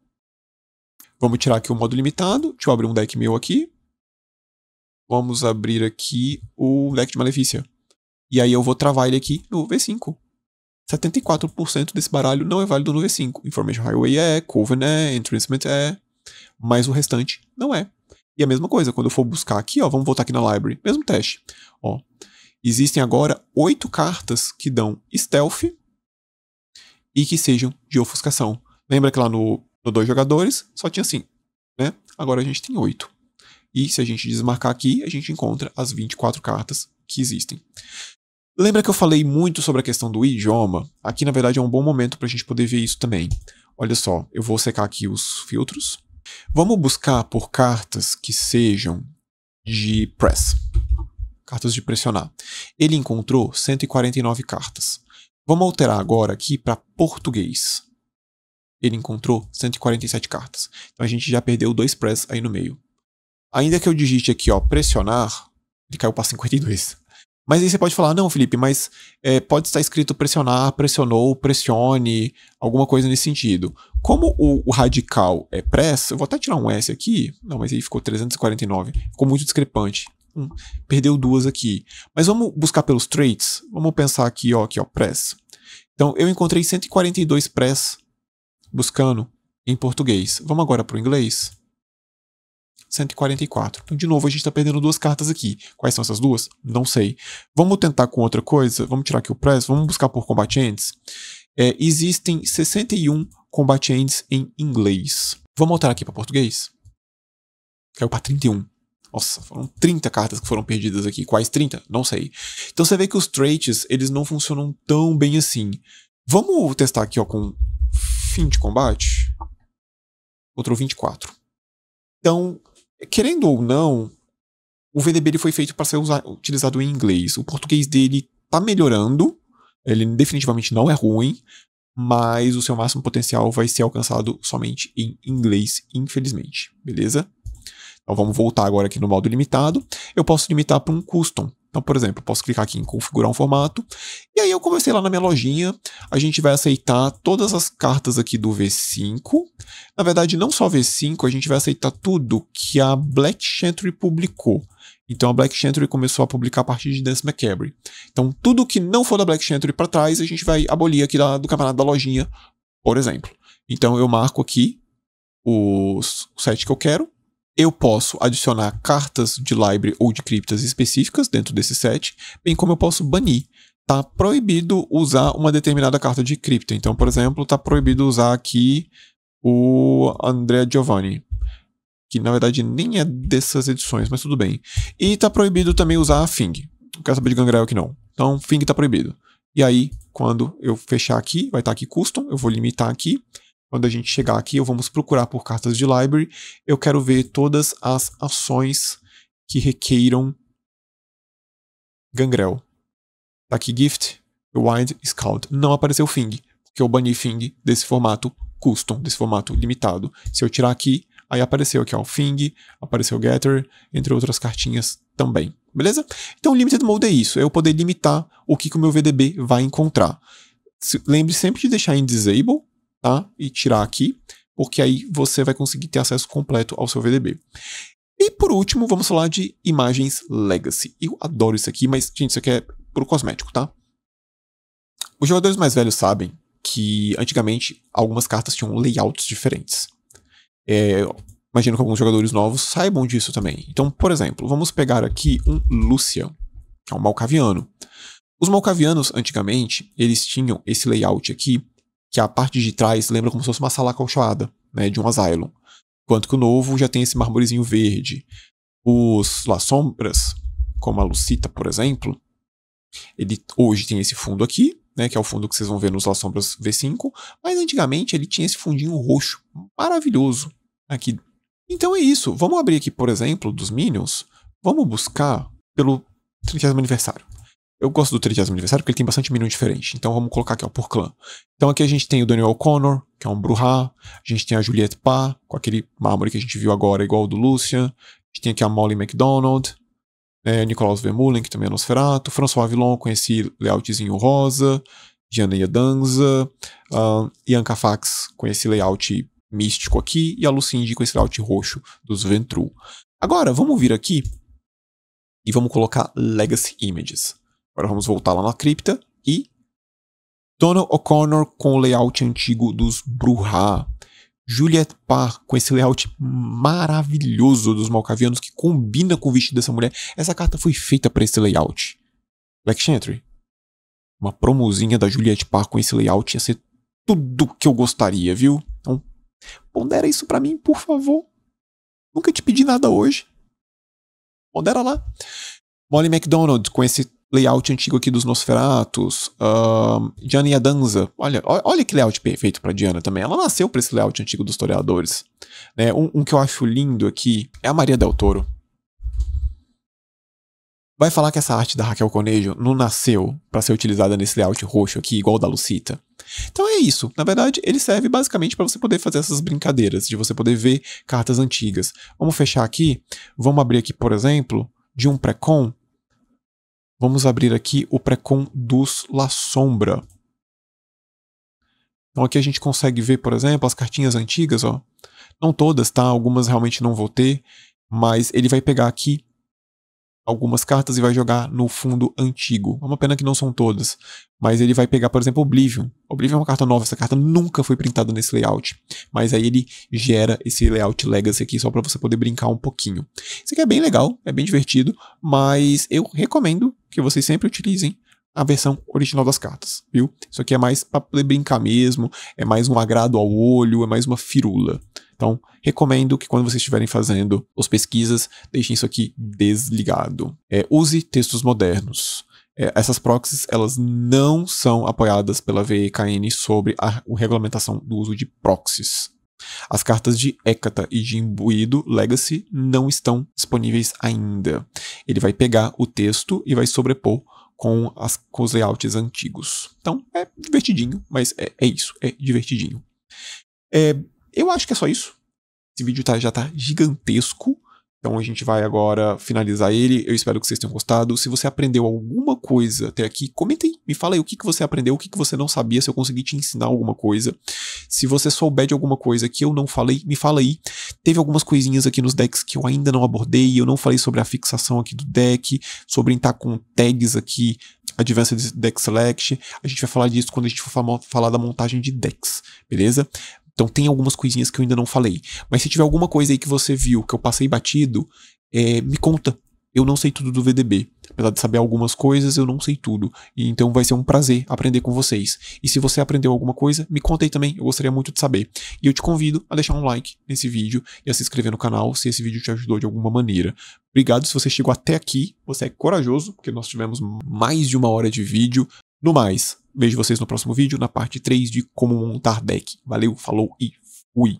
Vamos tirar aqui o modo limitado, deixa eu abrir um deck meu aqui. Vamos abrir aqui o deck de Malefícia. E aí eu vou travar ele aqui no V5. 74% desse baralho não é válido no V5. Information Highway é, Coven é, Entrancement é, mas o restante não é. E a mesma coisa, quando eu for buscar aqui, ó, vamos voltar aqui na Library, mesmo teste. Ó, existem agora 8 cartas que dão Stealth e que sejam de ofuscação. Lembra que lá no 2 jogadores só tinha 5, né? Agora a gente tem 8. E se a gente desmarcar aqui, a gente encontra as 24 cartas que existem. Lembra que eu falei muito sobre a questão do idioma? Aqui, na verdade, é um bom momento para a gente poder ver isso também. Olha só, eu vou secar aqui os filtros. Vamos buscar por cartas que sejam de press. Cartas de pressionar. Ele encontrou 149 cartas. Vamos alterar agora aqui para português. Ele encontrou 147 cartas. Então a gente já perdeu 2 press aí no meio. Ainda que eu digite aqui, ó, pressionar, ele caiu para 52. Mas aí você pode falar, não, Felipe, mas pode estar escrito pressionar, pressionou, pressione, alguma coisa nesse sentido. Como o radical é press, eu vou até tirar um S aqui. Não, mas aí ficou 349. Ficou muito discrepante. Perdeu 2 aqui. Mas vamos buscar pelos traits. Vamos pensar aqui, ó, press. Então, eu encontrei 142 press buscando em português. Vamos agora para o inglês. 144. Então, de novo, a gente está perdendo 2 cartas aqui. Quais são essas 2? Não sei. Vamos tentar com outra coisa. Vamos tirar aqui o press. Vamos buscar por combatentes. Existem 61 combatentes em inglês. Vamos alterar aqui para português. Caiu para 31. Nossa, foram 30 cartas que foram perdidas aqui. Quais 30? Não sei. Então você vê que os traits, eles não funcionam tão bem assim. Vamos testar aqui, ó, com fim de combate. Encontrou 24. Então, querendo ou não, o VDB ele foi feito para ser utilizado em inglês. O português dele tá melhorando. Ele definitivamente não é ruim, mas o seu máximo potencial vai ser alcançado somente em inglês, infelizmente. Beleza? Então vamos voltar agora aqui no modo limitado. Eu posso limitar para um custom. Então, por exemplo, eu posso clicar aqui em configurar um formato. E aí eu comecei lá na minha lojinha. A gente vai aceitar todas as cartas aqui do V5. Na verdade, não só V5, a gente vai aceitar tudo que a Black Chantry publicou. Então a Black Chantry começou a publicar a partir de Dance Macabre. Então tudo que não for da Black Chantry para trás, a gente vai abolir aqui do campeonato da lojinha, por exemplo. Então eu marco aqui o set que eu quero. Eu posso adicionar cartas de library ou de criptas específicas dentro desse set, bem como eu posso banir. Tá proibido usar uma determinada carta de cripta. Então, por exemplo, tá proibido usar aqui o Andrea Giovanni, que na verdade nem é dessas edições, mas tudo bem. E tá proibido também usar a Fing. Não quero saber de Gangrel aqui não. Então, Fing tá proibido. E aí, quando eu fechar aqui, vai estar aqui Custom, eu vou limitar aqui. Quando a gente chegar aqui, vamos procurar por cartas de library. Eu quero ver todas as ações que requeiram Gangrel. Tá aqui Gift, Wild, Scout. Não apareceu Fing, porque eu bani Fing desse formato Custom, desse formato limitado. Se eu tirar aqui, aí apareceu aqui, ó, Fing, apareceu Getter, entre outras cartinhas também. Beleza? Então o Limited Mode é isso, é eu poder limitar o que o meu VDB vai encontrar. Lembre sempre de deixar em Disable, tá? E tirar aqui, porque aí você vai conseguir ter acesso completo ao seu VDB. E por último, vamos falar de imagens Legacy. Eu adoro isso aqui, mas, gente, isso aqui é pro cosmético, tá? Os jogadores mais velhos sabem que, antigamente, algumas cartas tinham layouts diferentes. Imagino que alguns jogadores novos saibam disso também. Então, por exemplo, vamos pegar aqui um Lucian, que é um Malkaviano. Os Malkavianos, antigamente, eles tinham esse layout aqui, que a parte de trás lembra como se fosse uma sala acolchoada, né, de um asylum. Enquanto que o novo já tem esse marmorezinho verde. Os Las Sombras, como a Lucita, por exemplo, ele hoje tem esse fundo aqui, né, que é o fundo que vocês vão ver nos Las Sombras V5, mas antigamente ele tinha esse fundinho roxo maravilhoso aqui. Então é isso. Vamos abrir aqui, por exemplo, dos Minions. Vamos buscar pelo 30º aniversário. Eu gosto do 30º aniversário porque ele tem bastante Minion diferente. Então vamos colocar aqui, ó, por clã. Então aqui a gente tem o Daniel O'Connor, que é um Bruhá. A gente tem a Juliette Parr, com aquele mármore que a gente viu agora, igual o do Lucian. A gente tem aqui a Molly McDonald. Nicolas Vermeulen, que também é Nosferatu. François Villon, com esse layoutzinho rosa. Diana Yadanza. Ian Cafax, com esse layout místico aqui. E a Lucindy, com esse layout roxo dos Ventrue. Agora, vamos vir aqui e vamos colocar Legacy Images. Agora vamos voltar lá na cripta e Donald O'Connor com o layout antigo dos Bruhá. Juliette Parr com esse layout maravilhoso dos Malkavianos que combina com o vestido dessa mulher. Essa carta foi feita para esse layout. Black Chantry. Uma promozinha da Juliette Parr com esse layout ia ser tudo que eu gostaria, viu? Então, pondera isso pra mim, por favor. Nunca te pedi nada hoje. Pondera lá. Molly McDonald com esse layout antigo aqui dos Nosferatus. Diana Yadanza. Olha que layout perfeito pra Diana também. Ela nasceu pra esse layout antigo dos Toreadores. Né? Um que eu acho lindo aqui é a Maria Del Toro. Vai falar que essa arte da Raquel Cornejo não nasceu pra ser utilizada nesse layout roxo aqui, igual o da Lucita. Então é isso. Na verdade, ele serve basicamente para você poder fazer essas brincadeiras, de você poder ver cartas antigas. Vamos fechar aqui. Vamos abrir aqui, por exemplo, de um pré-con. Vamos abrir aqui o pré-con dos La Sombra. Então aqui a gente consegue ver, por exemplo, as cartinhas antigas, ó. Não todas, tá? Algumas realmente não vou ter, mas ele vai pegar aqui algumas cartas e vai jogar no fundo antigo. É uma pena que não são todas, mas ele vai pegar, por exemplo, Oblivion. Oblivion é uma carta nova, essa carta nunca foi printada nesse layout, mas aí ele gera esse layout Legacy aqui só para você poder brincar um pouquinho. Isso aqui é bem legal, é bem divertido, mas eu recomendo que vocês sempre utilizem a versão original das cartas, viu? Isso aqui é mais para poder brincar mesmo, é mais um agrado ao olho, é mais uma firula. Então, recomendo que quando vocês estiverem fazendo as pesquisas, deixem isso aqui desligado. Use textos modernos. Essas proxies, elas não são apoiadas pela VEKN sobre a regulamentação do uso de proxies. As cartas de Hecata e de Imbuído Legacy não estão disponíveis ainda. Ele vai pegar o texto e vai sobrepor com os layouts antigos. Então, é divertidinho, mas é isso, é divertidinho. Eu acho que é só isso. Esse vídeo já tá gigantesco. Então a gente vai agora finalizar ele. Eu espero que vocês tenham gostado. Se você aprendeu alguma coisa até aqui, comenta aí. Me fala aí o que você aprendeu, o que você não sabia, se eu consegui te ensinar alguma coisa. Se você souber de alguma coisa que eu não falei, me fala aí. Teve algumas coisinhas aqui nos decks que eu ainda não abordei. Eu não falei sobre a fixação aqui do deck, sobre estar com tags aqui, Advanced Deck Select. A gente vai falar disso quando a gente for falar da montagem de decks, beleza? Então tem algumas coisinhas que eu ainda não falei. Mas se tiver alguma coisa aí que você viu, que eu passei batido, me conta. Eu não sei tudo do VDB. Apesar de saber algumas coisas, eu não sei tudo. E então vai ser um prazer aprender com vocês. E se você aprendeu alguma coisa, me conta aí também. Eu gostaria muito de saber. E eu te convido a deixar um like nesse vídeo e a se inscrever no canal se esse vídeo te ajudou de alguma maneira. Obrigado se você chegou até aqui. Você é corajoso, porque nós tivemos mais de 1 hora de vídeo. No mais, vejo vocês no próximo vídeo, na parte 3 de como montar deck. Valeu, falou e fui!